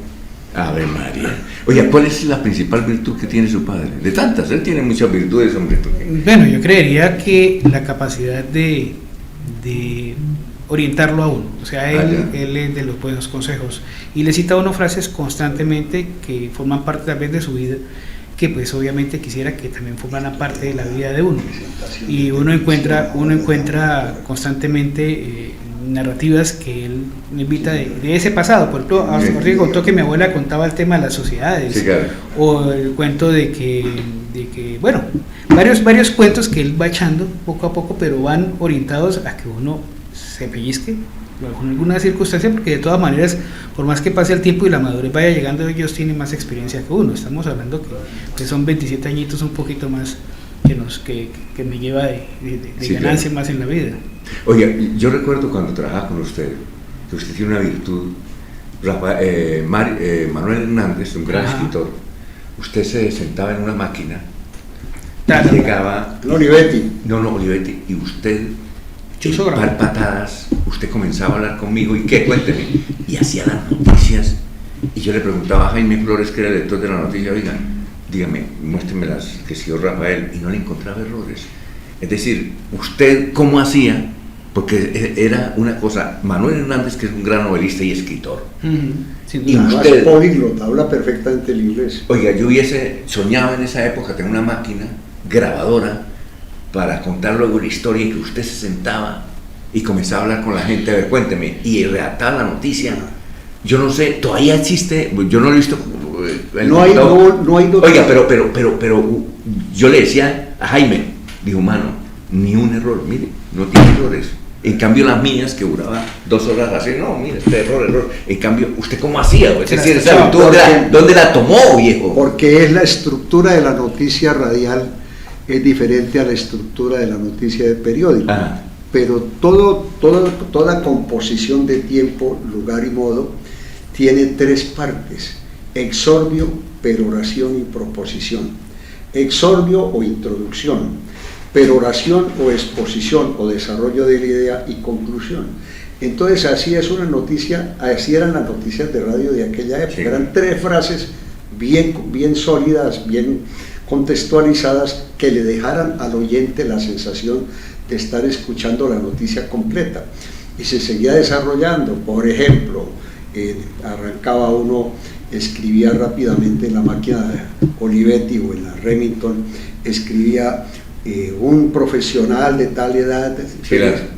Ave María. Oye, ¿cuál es la principal virtud que tiene su padre? De tantas, él tiene muchas virtudes, hombre. Bueno, yo creería que la capacidad de orientarlo a uno, o sea, él es de los buenos consejos, y le cita a uno frases constantemente que forman parte tal vez de su vida, que pues obviamente quisiera que también formaran parte de la vida de uno. Y uno encuentra constantemente narrativas que él me invita de ese pasado. Por ejemplo, ahorita contó que mi abuela contaba el tema de las sociedades, sí, claro. O el cuento de que bueno, varios cuentos que él va echando poco a poco, pero van orientados a que uno se pellizque con alguna circunstancia, porque de todas maneras, por más que pase el tiempo y la madurez vaya llegando, ellos tienen más experiencia que uno. Estamos hablando que son 27 añitos, un poquito más que me lleva de sí, ganancia, claro, más en la vida. Oiga, yo recuerdo cuando trabajaba con usted, que usted tiene una virtud. Manuel Hernández, un gran escritor, usted se sentaba en una máquina y llegaba... Olivetti. Olivetti, y usted... patadas, usted comenzaba a hablar conmigo y ¿qué? Cuénteme. Y hacía las noticias y yo le preguntaba a Jaime Flores, que era el lector de la noticia, oiga, dígame, muéstrame las que siguió Rafael, y no le encontraba errores. Es decir, ¿usted cómo hacía? Porque era una cosa, Manuel Hernández, que es un gran novelista y escritor, y usted, políglota, habla perfectamente el inglés. Oiga, yo soñaba en esa época tener una máquina grabadora para contar luego la historia, y que usted se sentaba y comenzaba a hablar con la gente, a ver, cuénteme, y redactaba la noticia. Yo no sé, todavía existe, yo no lo he visto. No hay Oiga, pero yo le decía a Jaime, dijo, mano, ni un error, mire, no tiene errores. En cambio las mías, que duraba 2 horas así, no, mire, este error. En cambio, ¿usted cómo hacía? Es decir, ¿dónde la tomó, viejo? Porque es la estructura de la noticia radial, es diferente a la estructura de la noticia de periódico. Pero toda composición de tiempo, lugar y modo tiene 3 partes: exordio, peroración y proposición. Exordio o introducción, peroración o exposición o desarrollo de la idea, y conclusión. Entonces así es una noticia, así eran las noticias de radio de aquella época. Sí. Eran 3 frases bien sólidas, bien contextualizadas, que le dejaran al oyente la sensación de estar escuchando la noticia completa, y se seguía desarrollando. Por ejemplo, arrancaba uno, escribía rápidamente en la máquina de Olivetti o en la Remington, escribía un profesional de tal edad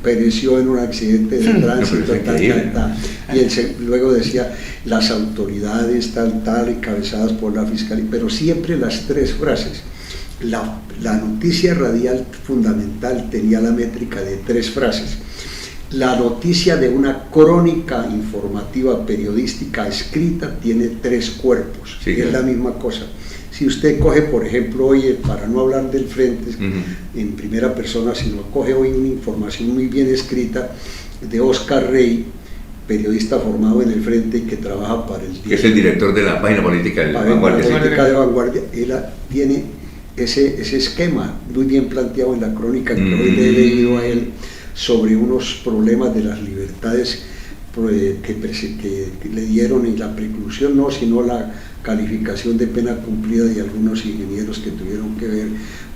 pereció en un accidente de tránsito, tal. Y luego decía las autoridades tal, encabezadas por la fiscalía, pero siempre las 3 frases. La noticia radial fundamental tenía la métrica de 3 frases. La noticia de una crónica informativa periodística escrita tiene 3 cuerpos, es la misma cosa. Si usted coge, por ejemplo, hoy, para no hablar del frente en primera persona, sino coge hoy una información muy bien escrita de Oscar Rey, periodista formado en el Frente y que trabaja para el... Que es el director de la página política de Vanguardia. Él tiene ese esquema muy bien planteado en la crónica que hoy le he leído a él, sobre unos problemas de las libertades que le dieron en la preclusión, no, sino la calificación de pena cumplida de algunos ingenieros que tuvieron que ver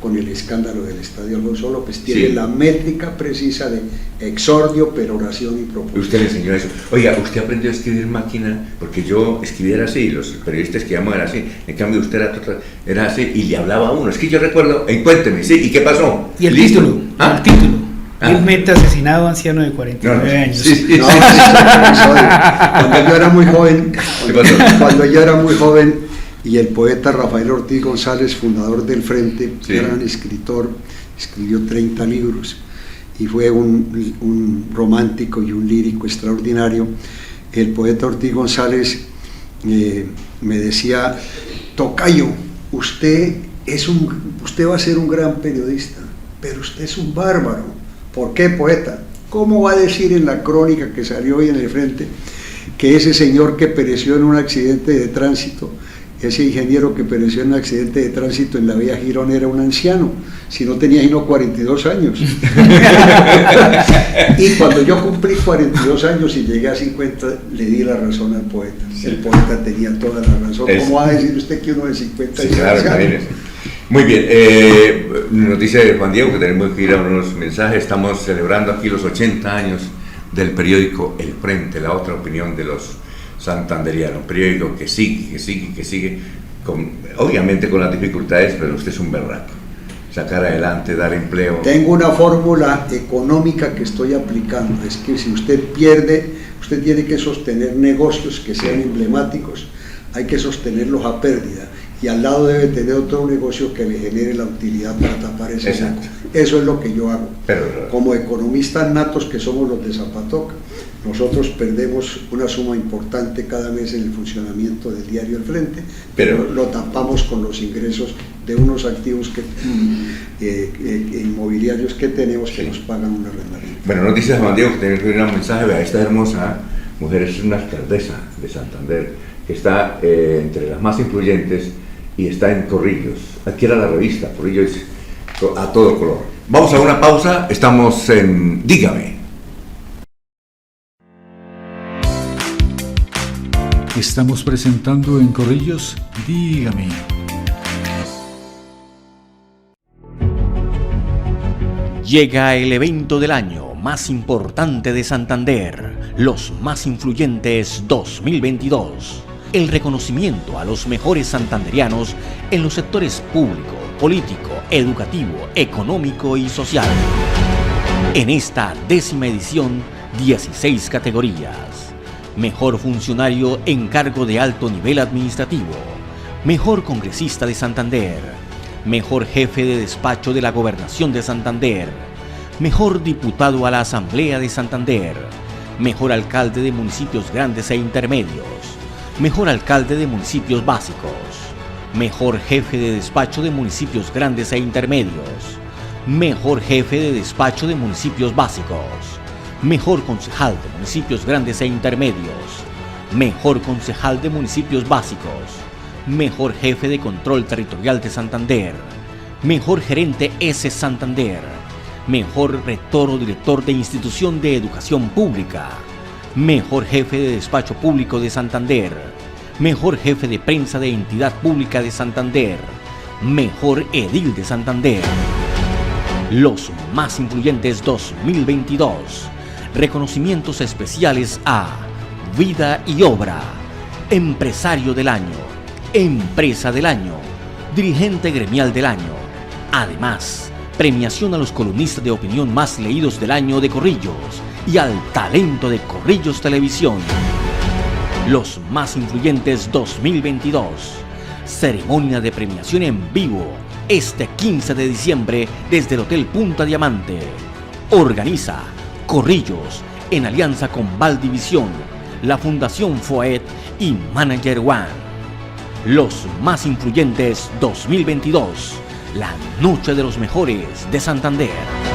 con el escándalo del Estadio Alfonso López. Tiene la métrica precisa de exordio, peroración y proposición. Usted le enseñó eso. Oiga, usted aprendió a escribir máquina, porque yo escribía así, los periodistas que llamaban era así, en cambio usted era así y le hablaba a uno. Es que yo recuerdo, cuénteme, ¿y qué pasó? Y el título, el título. Vilmente asesinado, anciano de 49 años. Cuando yo era muy joven, y el poeta Rafael Ortiz González, fundador del Frente, gran escritor, escribió 30 libros y fue un romántico y un lírico extraordinario. El poeta Ortiz González me decía: tocayo, usted va a ser un gran periodista, pero usted es un bárbaro. ¿Por qué, poeta? ¿Cómo va a decir en la crónica que salió hoy en el Frente que ese señor que pereció en un accidente de tránsito, ese ingeniero que pereció en un accidente de tránsito en la vía Girón, era un anciano, si no tenía sino 42 años? Y cuando yo cumplí 42 años y llegué a 50, le di la razón al poeta. El poeta tenía toda la razón. ¿Cómo va a decir usted que uno de 50 es anciano? Muy bien, noticia de Juan Diego, que tenemos que ir a unos mensajes. Estamos celebrando aquí los 80 años del periódico El Frente, la otra opinión de los santanderianos, un periódico que sigue, obviamente con las dificultades, pero usted es un berraco. Sacar adelante, dar empleo. Tengo una fórmula económica que estoy aplicando, es que si usted pierde, usted tiene que sostener negocios que sean emblemáticos, hay que sostenerlos a pérdida, y al lado debe tener otro negocio que le genere la utilidad para tapar ese hueco. Eso es lo que yo hago. Como economistas natos que somos los de Zapatoca, nosotros perdemos una suma importante cada mes en el funcionamiento del diario El Frente, pero lo tapamos con los ingresos de unos activos inmobiliarios que tenemos que nos pagan una renta. Bueno, nos dice Juan Diego que tiene que un mensaje. Vea, esta hermosa mujer es una alcaldesa de Santander que está entre las más influyentes y está en Corrillos. Adquiera la revista, Corrillos a todo color. Vamos a una pausa, estamos en Dígame. Estamos presentando en Corrillos, Dígame. Llega el evento del año más importante de Santander, los más influyentes 2022. El reconocimiento a los mejores santanderianos en los sectores público, político, educativo, económico y social. En esta 10ª edición, 16 categorías. Mejor funcionario en cargo de alto nivel administrativo. Mejor congresista de Santander. Mejor jefe de despacho de la Gobernación de Santander. Mejor diputado a la Asamblea de Santander. Mejor alcalde de municipios grandes e intermedios. Mejor alcalde de municipios básicos. Mejor jefe de despacho de municipios grandes e intermedios. Mejor jefe de despacho de municipios básicos. Mejor concejal de municipios grandes e intermedios. Mejor concejal de municipios básicos. Mejor jefe de control territorial de Santander. Mejor gerente S Santander. Mejor rector o director de institución de educación pública. Mejor jefe de despacho público de Santander. Mejor jefe de prensa de entidad pública de Santander. Mejor edil de Santander. Los más influyentes 2022. Reconocimientos especiales a Vida y Obra, Empresario del Año, Empresa del Año, Dirigente Gremial del Año. Además, premiación a los columnistas de opinión más leídos del año de Corrillos y al talento de Corrillos Televisión. Los más influyentes 2022. Ceremonia de premiación en vivo este 15 de diciembre desde el Hotel Punta Diamante. Organiza Corrillos en alianza con Valdivisión, la Fundación FOET y Manager One. Los más influyentes 2022. La noche de los mejores de Santander.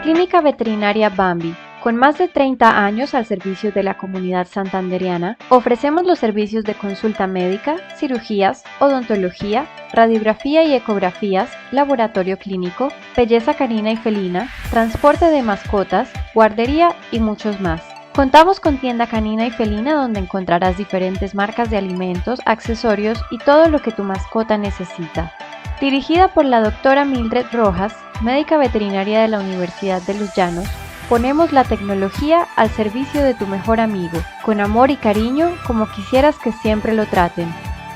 Clínica Veterinaria Bambi. Con más de 30 años al servicio de la comunidad santanderiana, ofrecemos los servicios de consulta médica, cirugías, odontología, radiografía y ecografías, laboratorio clínico, belleza canina y felina, transporte de mascotas, guardería y muchos más. Contamos con tienda canina y felina donde encontrarás diferentes marcas de alimentos, accesorios y todo lo que tu mascota necesita. Dirigida por la doctora Mildred Rojas, médica veterinaria de la Universidad de Los Llanos, ponemos la tecnología al servicio de tu mejor amigo, con amor y cariño como quisieras que siempre lo traten.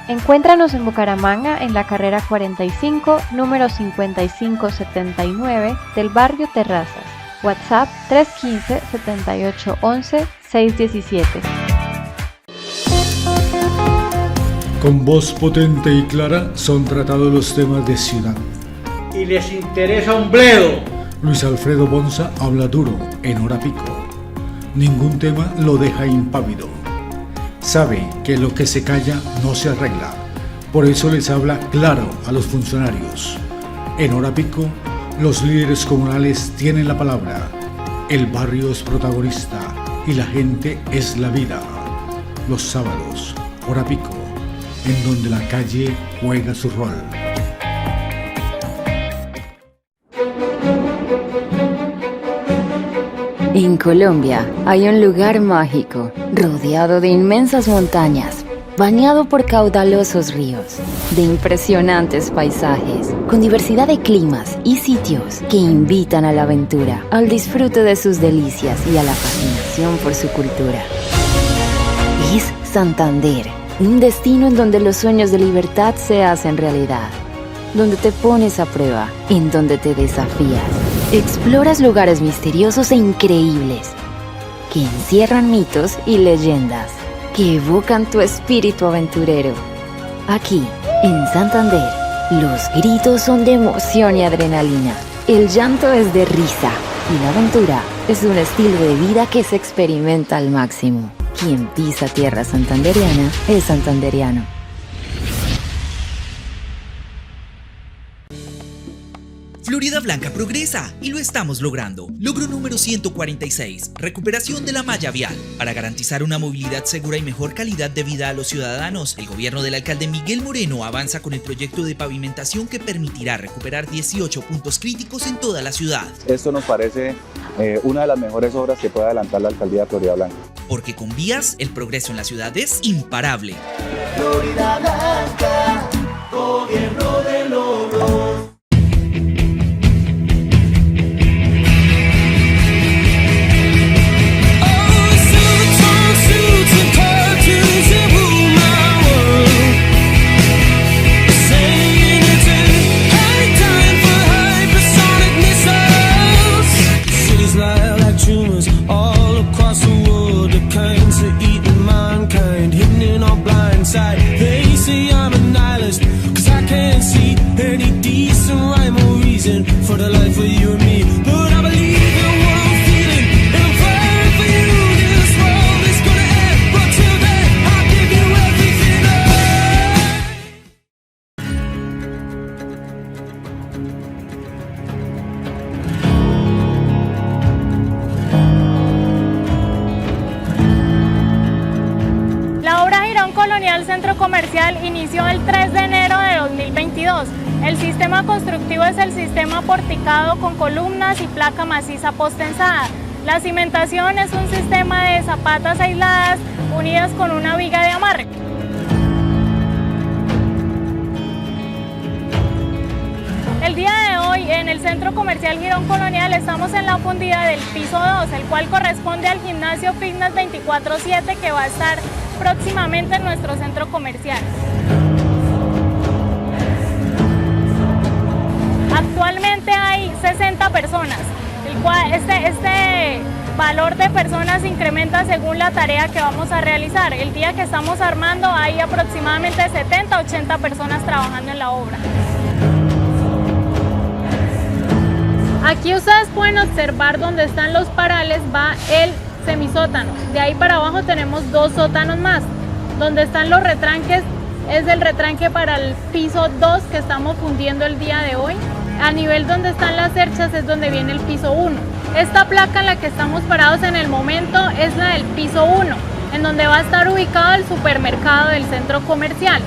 Encuéntranos en Bucaramanga en la carrera 45, número 5579 del barrio Terrazas. WhatsApp 315-7811-617. Con voz potente y clara son tratados los temas de ciudad. Y les interesa un bledo. Luis Alfredo Bonza habla duro, en hora pico. Ningún tema lo deja impávido. Sabe que lo que se calla no se arregla. Por eso les habla claro a los funcionarios. En hora pico, los líderes comunales tienen la palabra. El barrio es protagonista y la gente es la vida. los sábados, hora pico, en donde la calle juega su rol. En Colombia hay un lugar mágico, rodeado de inmensas montañas, bañado por caudalosos ríos, de impresionantes paisajes, con diversidad de climas y sitios que invitan a la aventura, al disfrute de sus delicias y a la fascinación por su cultura. Es Santander, un destino en donde los sueños de libertad se hacen realidad, donde te pones a prueba, en donde te desafías. Exploras lugares misteriosos e increíbles, que encierran mitos y leyendas, que evocan tu espíritu aventurero. Aquí, en Santander, los gritos son de emoción y adrenalina, el llanto es de risa, y la aventura es un estilo de vida que se experimenta al máximo. Quien pisa tierra santanderiana es santanderiano. Florida Blanca progresa y lo estamos logrando. Logro número 146, recuperación de la malla vial. Para garantizar una movilidad segura y mejor calidad de vida a los ciudadanos, el gobierno del alcalde Miguel Moreno avanza con el proyecto de pavimentación que permitirá recuperar 18 puntos críticos en toda la ciudad. Esto nos parece una de las mejores obras que puede adelantar la alcaldía de Florida Blanca. Porque con vías, el progreso en la ciudad es imparable. Florida Blanca, gobierno de logros. They say I'm a nihilist, 'cause I can't see any decent rhyme or reason for the life of you and me. But I believe in what I'm feeling, and I'm fighting for you. This world is gonna end, but till then I'll give you everything La obra Girón Colonial Centro Comercial inició el 3 de enero de 2022. El sistema constructivo es el sistema porticado con columnas y placa maciza postenzada. La cimentación es un sistema de zapatas aisladas unidas con una viga de amarre. El día de hoy en el Centro Comercial Girón Colonial estamos en la fundida del piso 2, el cual corresponde al gimnasio Fitness 24/7 que va a estar próximamente en nuestro centro comercial. Actualmente hay 60 personas, el cual este valor de personas incrementa según la tarea que vamos a realizar. El día que estamos armando hay aproximadamente 70-80 personas trabajando en la obra. Aquí ustedes pueden observar donde están los parales va el semisótano. De ahí para abajo tenemos 2 sótanos más. Donde están los retranques es el retranque para el piso 2 que estamos fundiendo el día de hoy. A nivel donde están las cerchas es donde viene el piso 1. Esta placa en la que estamos parados en el momento es la del piso 1, en donde va a estar ubicado el supermercado del centro comercial.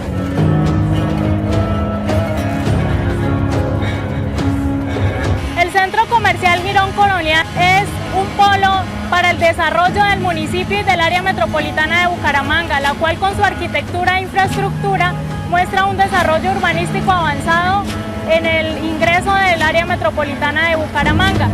El Centro Comercial Girón Colonial es un polo para el desarrollo del municipio y del área metropolitana de Bucaramanga, la cual con su arquitectura e infraestructura muestra un desarrollo urbanístico avanzado en el ingreso del área metropolitana de Bucaramanga.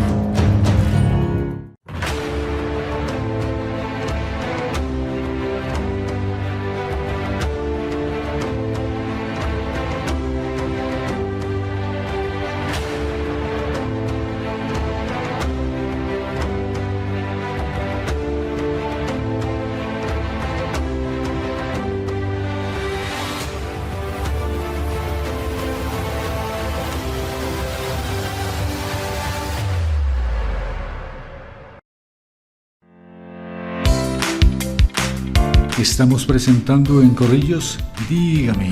Estamos presentando en Corrillos, Dígame.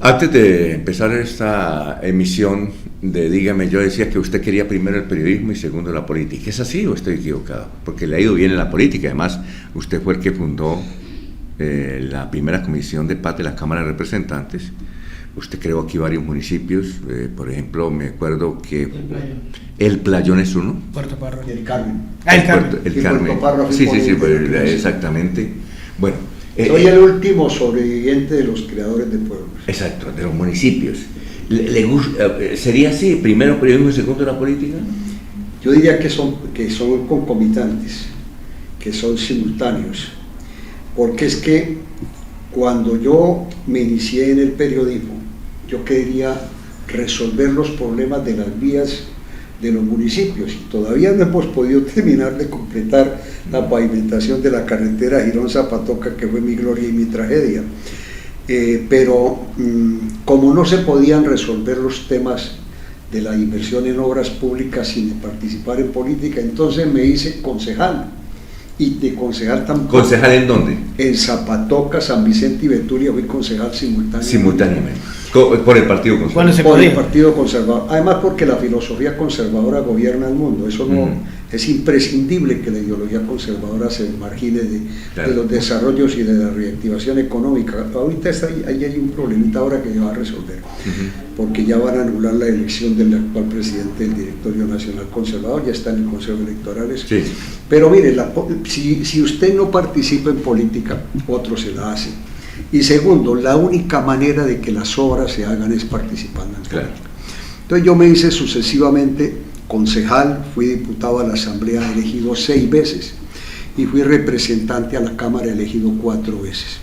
Antes de empezar esta emisión de Dígame, yo decía que usted quería primero el periodismo y segundo la política. ¿Es así o estoy equivocado? Porque le ha ido bien en la política. Además, usted fue el que fundó la primera comisión de paz de la Cámara de Representantes. Usted creó aquí varios municipios. Por ejemplo, me acuerdo que El Playón es uno. Puerto Parro. Y el Carmen. El Carmen. El Carmen. Puerto Parro, Sí, exactamente. Bueno. Soy el último sobreviviente de los creadores de pueblos. Exacto, de los municipios. ¿Sería así? ¿Primero periodismo y segundo la política? Yo diría que son concomitantes, que son simultáneos. Porque es que cuando yo me inicié en el periodismo, yo quería resolver los problemas de las vías de los municipios y todavía no hemos podido terminar de completar la pavimentación de la carretera Girón-Zapatoca, que fue mi gloria y mi tragedia. Pero como no se podían resolver los temas de la inversión en obras públicas sin participar en política, entonces me hice concejal. Y de concejal tampoco. ¿Concejal en dónde? En Zapatoca, San Vicente y Betulia fui concejal simultáneamente. Por el Partido Conservador. Por el Partido Conservador. Además porque la filosofía conservadora gobierna el mundo. Eso no es imprescindible que la ideología conservadora se margine de los desarrollos y de la reactivación económica. Ahorita ahí hay un problemita ahora que se va a resolver. Porque ya van a anular la elección del actual presidente del Directorio Nacional Conservador, ya está en el Consejo Electoral. Sí. Pero mire, si usted no participa en política, otro se la hace. Y segundo, la única manera de que las obras se hagan es participando en política. Entonces yo me hice sucesivamente concejal, fui diputado a la Asamblea, elegido 6 veces, y fui representante a la Cámara, elegido 4 veces.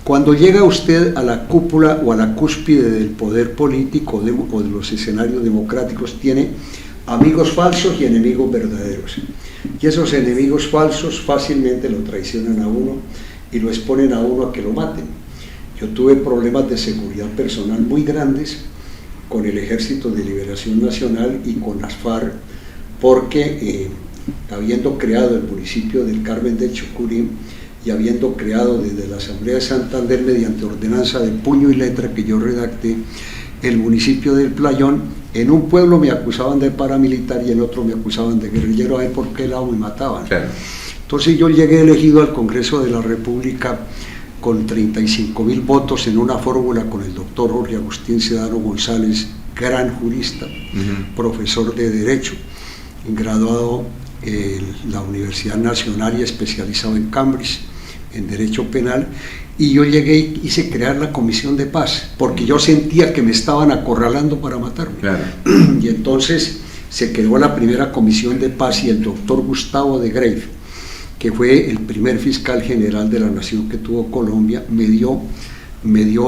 Cuando llega usted a la cúpula o a la cúspide del poder político o de los escenarios democráticos, tiene amigos falsos y enemigos verdaderos. Y esos enemigos falsos fácilmente lo traicionan a uno y lo exponen a uno a que lo maten. Yo tuve problemas de seguridad personal muy grandes con el Ejército de Liberación Nacional y con las FARC, porque habiendo creado el municipio del Carmen del Chucurí y habiendo creado desde la Asamblea de Santander, mediante ordenanza de puño y letra que yo redacté, el municipio del Playón, en un pueblo me acusaban de paramilitar y en otro me acusaban de guerrillero, a ver por qué lado me mataban. Claro. Entonces yo llegué elegido al Congreso de la República con 35.000 votos en una fórmula con el doctor Jorge Agustín Sedano González, gran jurista, profesor de Derecho, graduado en la Universidad Nacional y especializado en Cambridge, en Derecho Penal, y yo llegué y hice crear la Comisión de Paz, porque yo sentía que me estaban acorralando para matarme. Claro. Y entonces se creó la primera Comisión de Paz y el doctor Gustavo de Grave, que fue el primer fiscal general de la nación que tuvo Colombia, me dio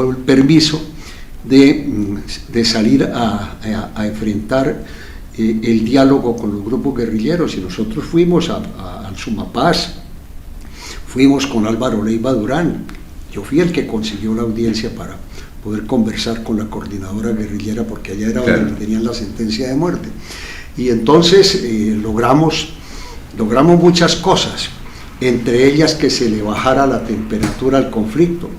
el permiso de salir a enfrentar el diálogo con los grupos guerrilleros, y nosotros fuimos al Sumapaz, fuimos con Álvaro Leiva Durán. Yo fui el que consiguió la audiencia para poder conversar con la coordinadora guerrillera, porque allá era donde tenían la sentencia de muerte. Y entonces logramos muchas cosas, entre ellas que se le bajara la temperatura al conflicto.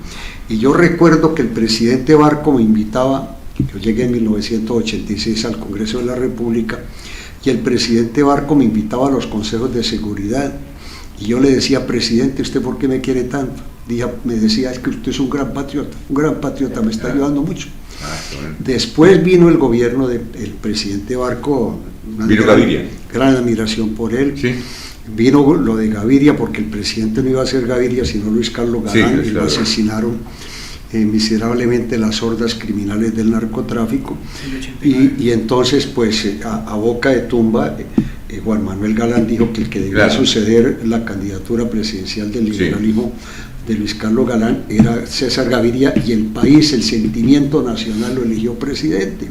Y yo recuerdo que el presidente Barco me invitaba, yo llegué en 1986 al Congreso de la República, y el presidente Barco me invitaba a los consejos de seguridad, y yo le decía: presidente, ¿usted por qué me quiere tanto? Me decía: es que usted es un gran patriota, me está ayudando mucho. Después vino el gobierno del presidente Barco, vino Gaviria, gran admiración por él. Sí. Vino lo de Gaviria, porque el presidente no iba a ser Gaviria sino Luis Carlos Galán, y lo asesinaron miserablemente las hordas criminales del narcotráfico. Y entonces, pues a boca de tumba, Juan Manuel Galán dijo que el que debía suceder la candidatura presidencial del liberalismo de Luis Carlos Galán era César Gaviria, y el país, el sentimiento nacional, lo eligió presidente.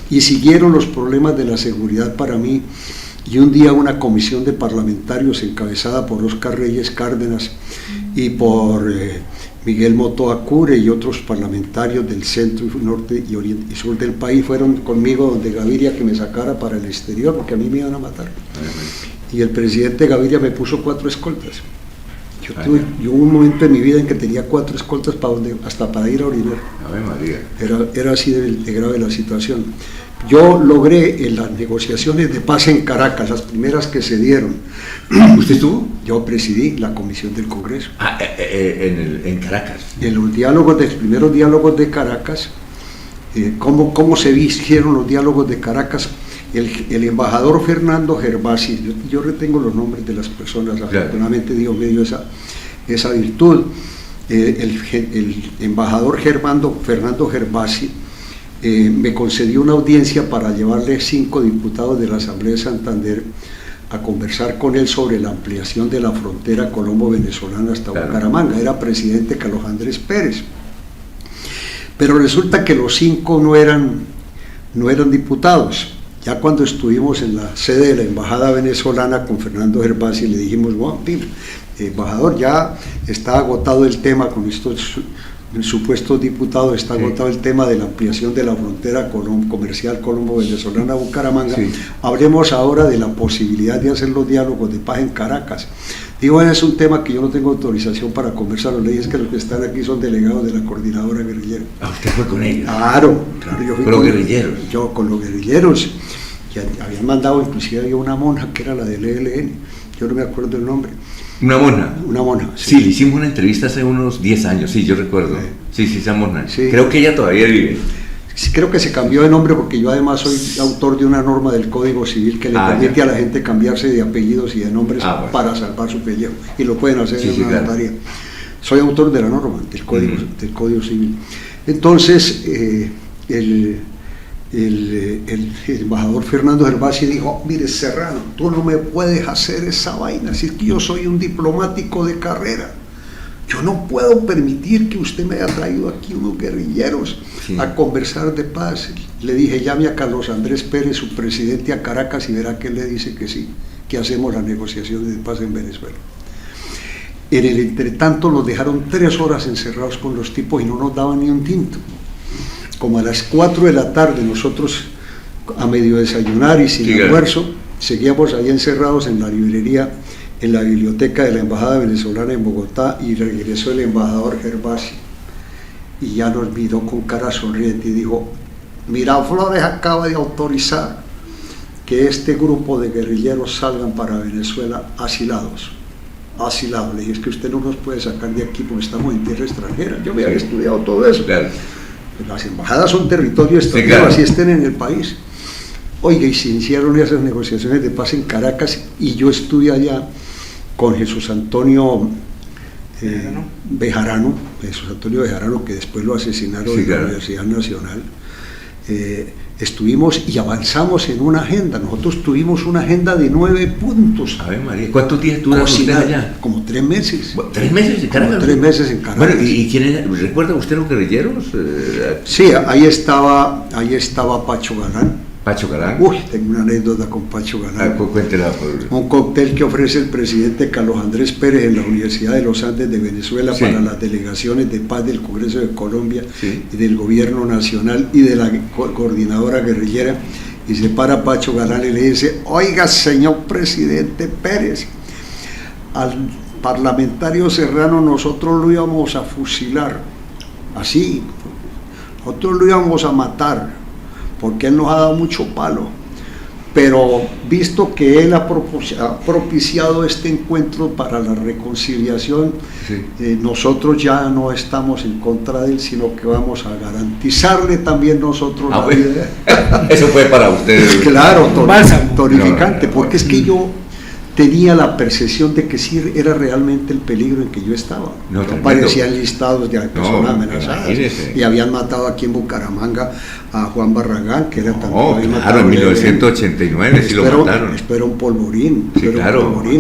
Y siguieron los problemas de la seguridad para mí, y un día una comisión de parlamentarios encabezada por Óscar Reyes Cárdenas y por Miguel Motoa Cure y otros parlamentarios del centro y norte y oriente y sur del país fueron conmigo donde Gaviria que me sacara para el exterior, porque a mí me iban a matar. Y el presidente Gaviria me puso 4 escoltas. Yo hubo un momento en mi vida en que tenía 4 escoltas hasta para ir a orinar. Ave María. Era así de grave la situación. Yo logré en las negociaciones de paz en Caracas, las primeras que se dieron. ¿Usted estuvo? Yo presidí la comisión del Congreso. En Caracas. En los primeros diálogos de Caracas, ¿cómo se hicieron los diálogos de Caracas? El embajador Fernando Gervasi, yo retengo los nombres de las personas, afortunadamente Dios me dio esa virtud. El embajador Fernando Gervasi me concedió una audiencia para llevarle 5 diputados de la Asamblea de Santander a conversar con él sobre la ampliación de la frontera colombo-venezolana hasta Bucaramanga. Era presidente Carlos Andrés Pérez. Pero resulta que los 5 no eran diputados. Ya cuando estuvimos en la sede de la Embajada Venezolana con Fernando Gervasi, le dijimos, bueno, embajador, ya está agotado el tema con estos supuestos diputados, está agotado el tema de la ampliación de la frontera comercial colombo-venezolana a Bucaramanga. Hablemos ahora de la posibilidad de hacer los diálogos de paz en Caracas. Digo, es un tema que yo no tengo autorización para conversar. Los leyes que los que están aquí son delegados de la coordinadora guerrillera. ¿Usted fue con ellos? Claro, yo fui con los guerrilleros. Yo con los guerrilleros. Que habían mandado, inclusive había una monja que era la del ELN, yo no me acuerdo el nombre. ¿Una monja? Una monja, sí. Le hicimos una entrevista hace unos 10 años, sí, yo recuerdo. Sí, esa monja. Sí. Creo que ella todavía vive. Sí, creo que se cambió de nombre porque yo además soy autor de una norma del Código Civil que le permite a la gente cambiarse de apellidos y de nombres para salvar su pellejo, y lo pueden hacer en una notaría. Soy autor de la norma del Código Civil. Entonces, el embajador Fernando Gervasi dijo, mire Serrano, tú no me puedes hacer esa vaina, si es que yo soy un diplomático de carrera, yo no puedo permitir que usted me haya traído aquí unos guerrilleros a conversar de paz. Le dije, llame a Carlos Andrés Pérez, su presidente, a Caracas, y verá que él le dice que sí, que hacemos las negociaciones de paz en Venezuela. En el entretanto los dejaron 3 horas encerrados con los tipos y no nos daban ni un tinto. Como a las 4 de la tarde, nosotros a medio desayunar y sin almuerzo, seguíamos ahí encerrados en la librería, en la biblioteca de la Embajada Venezolana en Bogotá, y regresó el embajador Gervasi y ya nos miró con cara sonriente y dijo, Miraflores acaba de autorizar que este grupo de guerrilleros salgan para Venezuela asilados. Le dije, es que usted no nos puede sacar de aquí porque estamos en tierra extranjera. Yo me había estudiado todo eso. Las embajadas son territorio extranjero, así estén en el país. Oiga, y se iniciaron esas negociaciones de paz en Caracas, y yo estuve allá con Jesús Antonio Bejarano, que después lo asesinaron en la Universidad Nacional. Estuvimos y avanzamos en una agenda. Nosotros tuvimos una agenda de 9 puntos. A ver, María, ¿cuántos días duraron ustedes allá? Como 3 meses. ¿3 meses en Caracas? 3 meses en Caracas. Bueno, ¿y quiénes? ¿Recuerda usted los guerrilleros? Sí, ahí estaba Pacho Galán. ¿Pacho Galán? Uy, tengo una anécdota con Pacho Galán. Cuéntela. Un cóctel que ofrece el presidente Carlos Andrés Pérez en la Universidad de los Andes de Venezuela para las delegaciones de paz del Congreso de Colombia y del Gobierno Nacional y de la coordinadora guerrillera, y se para Pacho Galán y le dice, oiga señor presidente Pérez, al parlamentario Serrano nosotros lo íbamos a fusilar, así, nosotros lo íbamos a matar, porque él nos ha dado mucho palo, pero visto que él ha propiciado este encuentro para la reconciliación, nosotros ya no estamos en contra de él, sino que vamos a garantizarle también nosotros la vida. Eso fue para ustedes. Claro, tonificante, porque es que yo tenía la percepción de que sí era realmente el peligro en que yo estaba. No aparecían listados de personas amenazadas, y habían matado aquí en Bucaramanga a Juan Barragán, que era también claro, en 1989 sí lo mataron. Espera un polvorín.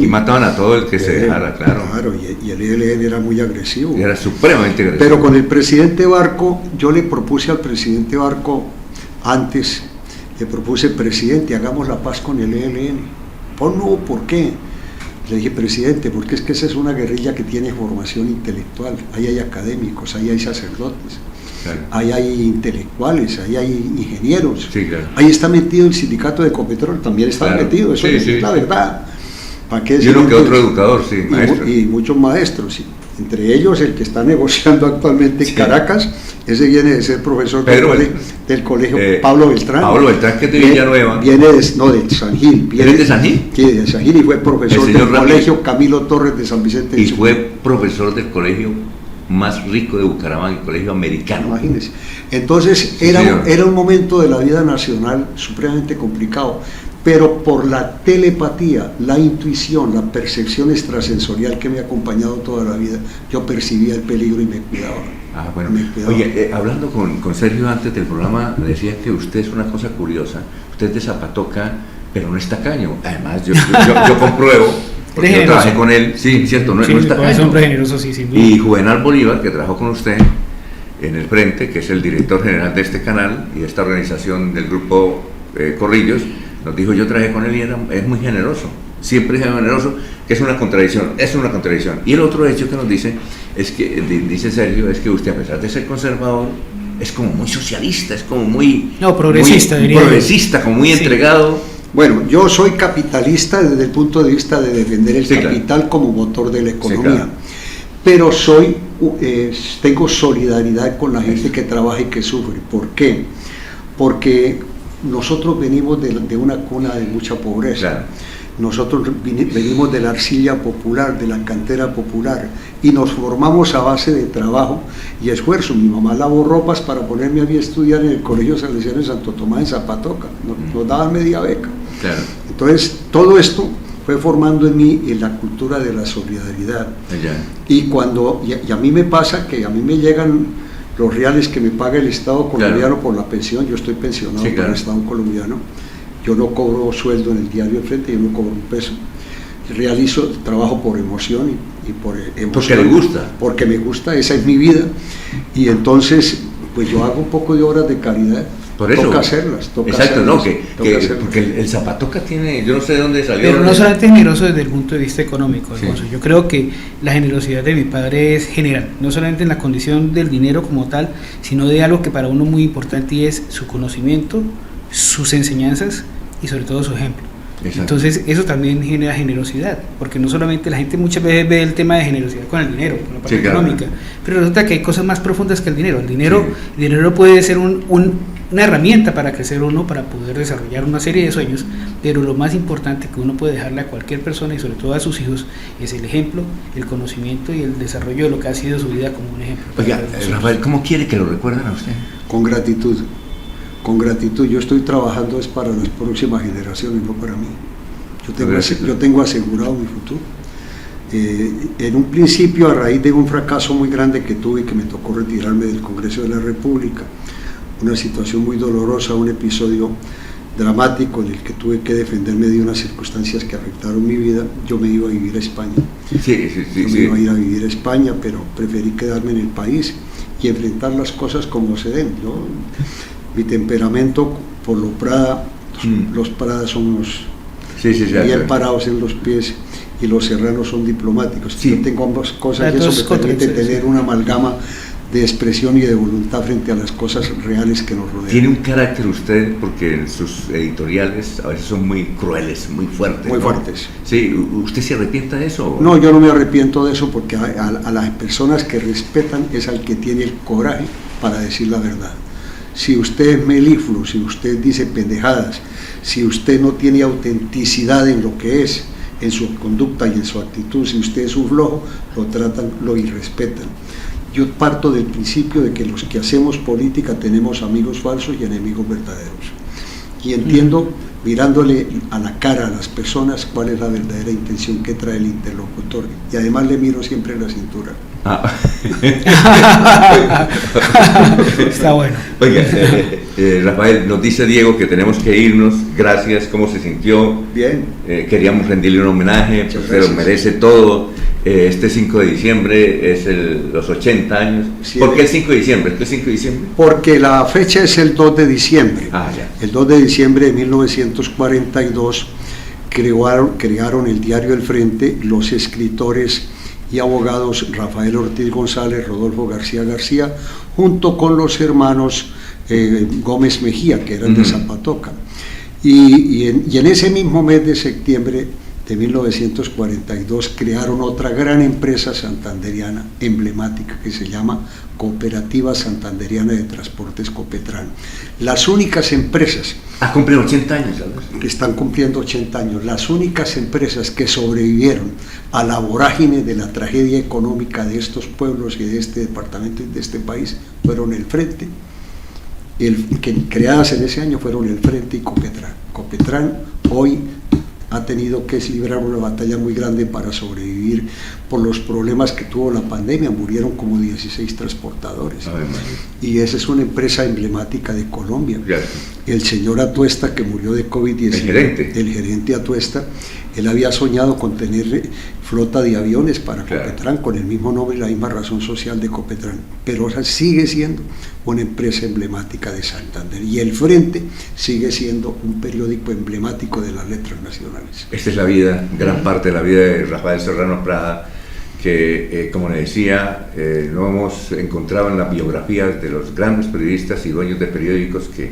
Y mataban a todo el que se dejara, claro. Y el ELN era muy agresivo. Y era supremamente agresivo. Pero con el presidente Barco, yo le propuse al presidente Barco antes, le propuse, presidente, hagamos la paz con el ELN. No, ¿por qué? Le dije, presidente, porque es que esa es una guerrilla que tiene formación intelectual. Ahí hay académicos, ahí hay sacerdotes, ahí hay intelectuales, ahí hay ingenieros. Ahí está metido el sindicato de Ecopetrol, también está metido, eso es la verdad. ¿Para qué Y decir uno que otro mentiras? educador, sí, maestro. Y muchos maestros, sí. Entre ellos el que está negociando actualmente en Caracas, ese viene de ser profesor del colegio Pablo Beltrán. Pablo Beltrán, que es de Villanueva. Viene de San Gil. ¿Eres de San Gil? Sí, de San Gil, y fue profesor del colegio Camilo Torres de San Vicente. Y fue profesor del colegio más rico de Bucaramanga, el colegio americano. Imagínense. Entonces era un momento de la vida nacional supremamente complicado, pero por la telepatía, la intuición, la percepción extrasensorial que me ha acompañado toda la vida, yo percibía el peligro y me cuidaba. Ah, bueno. Oye, hablando con Sergio antes del programa, decía que usted es una cosa curiosa, usted es de Zapatoca, pero no es tacaño. Además, yo compruevo, porque yo trabajé con él, sí, cierto, no es tacaño. Es hombre generoso, sí, sin duda. Y Juvenal Bolívar, que trabajó con usted en el Frente, que es el director general de este canal y de esta organización del grupo Corrillos, nos dijo, yo trabajé con él y es muy generoso, siempre es generoso, que es una contradicción. Y el otro hecho que nos dice, es que, dice Sergio, es que usted, a pesar de ser conservador, es como muy socialista, es como muy... No, progresista, muy progresista, como muy entregado. Bueno, yo soy capitalista desde el punto de vista de defender el capital como motor de la economía, pero tengo solidaridad con la gente que trabaja y que sufre. ¿Por qué? Porque nosotros venimos de una cuna de mucha pobreza. Nosotros venimos de la arcilla popular, de la cantera popular, y nos formamos a base de trabajo y esfuerzo. Mi mamá lavó ropas para ponerme a mí a estudiar en el Colegio Salesiano de Santo Tomás en Zapatoca, nos daban media beca. Entonces, todo esto fue formando en mí la cultura de la solidaridad. Y a mí me pasa que a mí me llegan los reales que me paga el Estado colombiano por la pensión. Yo estoy pensionado por el Estado colombiano. Yo no cobro sueldo en el diario El Frente, yo no cobro un peso. Realizo trabajo por emoción y por emoción. Porque le gusta. Porque me gusta, esa es mi vida. Y entonces, pues yo hago un poco de obras de caridad. Por eso, toca hacerlas. Porque el Zapatoca tiene, yo no sé de dónde salió. Pero no solamente generoso desde el punto de vista económico, Alfonso. Yo creo que la generosidad de mi padre es general, no solamente en la condición del dinero como tal, sino de algo que para uno muy importante y es su conocimiento, sus enseñanzas y sobre todo su ejemplo. Entonces eso también genera generosidad, porque no solamente la gente muchas veces ve el tema de generosidad con el dinero, con la parte económica, pero resulta que hay cosas más profundas que el dinero. El dinero puede ser una herramienta para crecer uno, para poder desarrollar una serie de sueños, pero lo más importante que uno puede dejarle a cualquier persona y sobre todo a sus hijos es el ejemplo, el conocimiento y el desarrollo de lo que ha sido su vida como un ejemplo. Oiga, Rafael, ¿cómo quiere que lo recuerden a usted? Con gratitud. Con gratitud. Yo estoy trabajando es para las próximas generaciones, no para mí. Yo tengo asegurado mi futuro. En un principio, a raíz de un fracaso muy grande que tuve, que me tocó retirarme del Congreso de la República, una situación muy dolorosa, un episodio dramático en el que tuve que defenderme de unas circunstancias que afectaron mi vida, yo me iba a vivir a España. Me iba a ir a vivir a España, pero preferí quedarme en el país y enfrentar las cosas como se den. Mi temperamento, por lo Prada, los Prada son unos bien parados en los pies y los serranos son diplomáticos. Yo tengo ambas cosas y eso me permite tener una amalgama de expresión y de voluntad frente a las cosas reales que nos rodean. Tiene un carácter usted, porque sus editoriales a veces son muy crueles, muy fuertes. Muy fuertes. Sí, ¿usted se arrepienta de eso? No, yo no me arrepiento de eso, porque a las personas que respetan es al que tiene el coraje para decir la verdad. Si usted es melífluo, si usted dice pendejadas, si usted no tiene autenticidad en lo que es, en su conducta y en su actitud, si usted es un flojo, lo tratan, lo irrespetan. Yo parto del principio de que los que hacemos política tenemos amigos falsos y enemigos verdaderos. Y entiendo, mirándole a la cara a las personas, cuál es la verdadera intención que trae el interlocutor. Y además le miro siempre en la cintura. Está bueno. Oiga, Rafael, nos dice Diego que tenemos que irnos. Gracias, ¿cómo se sintió? Bien. Queríamos rendirle un homenaje, pero merece todo. Este 5 de diciembre es los 80 años. ¿Por qué el 5 de diciembre? ¿Qué es 5 de diciembre? Porque la fecha es el 2 de diciembre. El 2 de diciembre de 1942 crearon el diario El Frente los escritores y abogados Rafael Ortiz González, Rodolfo García García, junto con los hermanos Gómez Mejía, que eran de Zapatoca. Y en ese mismo mes de septiembre de 1942 crearon otra gran empresa santanderiana emblemática que se llama Cooperativa Santanderiana de Transportes Copetran. Las únicas empresas... Ha cumplido 80 años, ¿sabes? Que están cumpliendo 80 años. Las únicas empresas que sobrevivieron a la vorágine de la tragedia económica de estos pueblos y de este departamento y de este país fueron el Frente. Que creadas en ese año fueron el Frente y Copetran. Copetran hoy ha tenido que librar una batalla muy grande para sobrevivir por los problemas que tuvo la pandemia. Murieron como 16 transportadores. Y esa es una empresa emblemática de Colombia. El señor Atuesta, que murió de COVID-19, el gerente Atuesta, él había soñado con tener flota de aviones para Copetran, con el mismo nombre y la misma razón social de Copetran, pero sigue siendo una empresa emblemática de Santander, y el Frente sigue siendo un periódico emblemático de las letras nacionales. Esta es la vida, gran parte de la vida de Rafael Serrano Prada, que como le decía, lo hemos encontrado en las biografías de los grandes periodistas y dueños de periódicos que,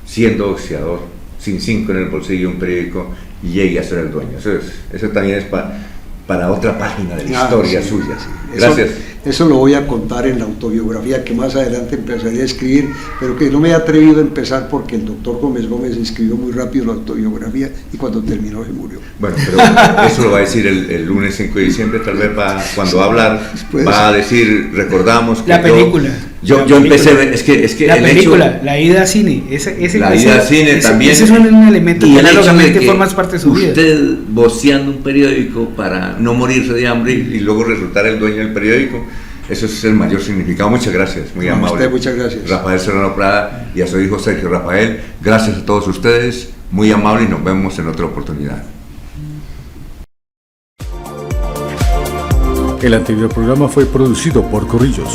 siendo boxeador, sin 5 en el bolsillo, un periódico, llegue a ser el dueño. Eso también es para otra página de la historia suya. Gracias. Eso lo voy a contar en la autobiografía que más adelante empezaré a escribir, pero que no me he atrevido a empezar porque el doctor Gómez escribió muy rápido la autobiografía y cuando terminó se murió. Bueno, pero eso lo va a decir el lunes 5 de diciembre, tal vez va a hablar, va a decir, recordamos que la película. Yo empecé, es que la el película, hecho, la ida a cine, la ida a cine también, ese es un elemento que analógamente forma parte de su vida. Usted voceando un periódico para no morirse de hambre y luego resultar el dueño del periódico, eso es el mayor significado. Muchas gracias, muy amable. Usted, muchas gracias. Rafael Serrano Prada y a su hijo Sergio Rafael, gracias a todos ustedes, muy amable, y nos vemos en otra oportunidad. El anterior programa fue producido por Corrillos.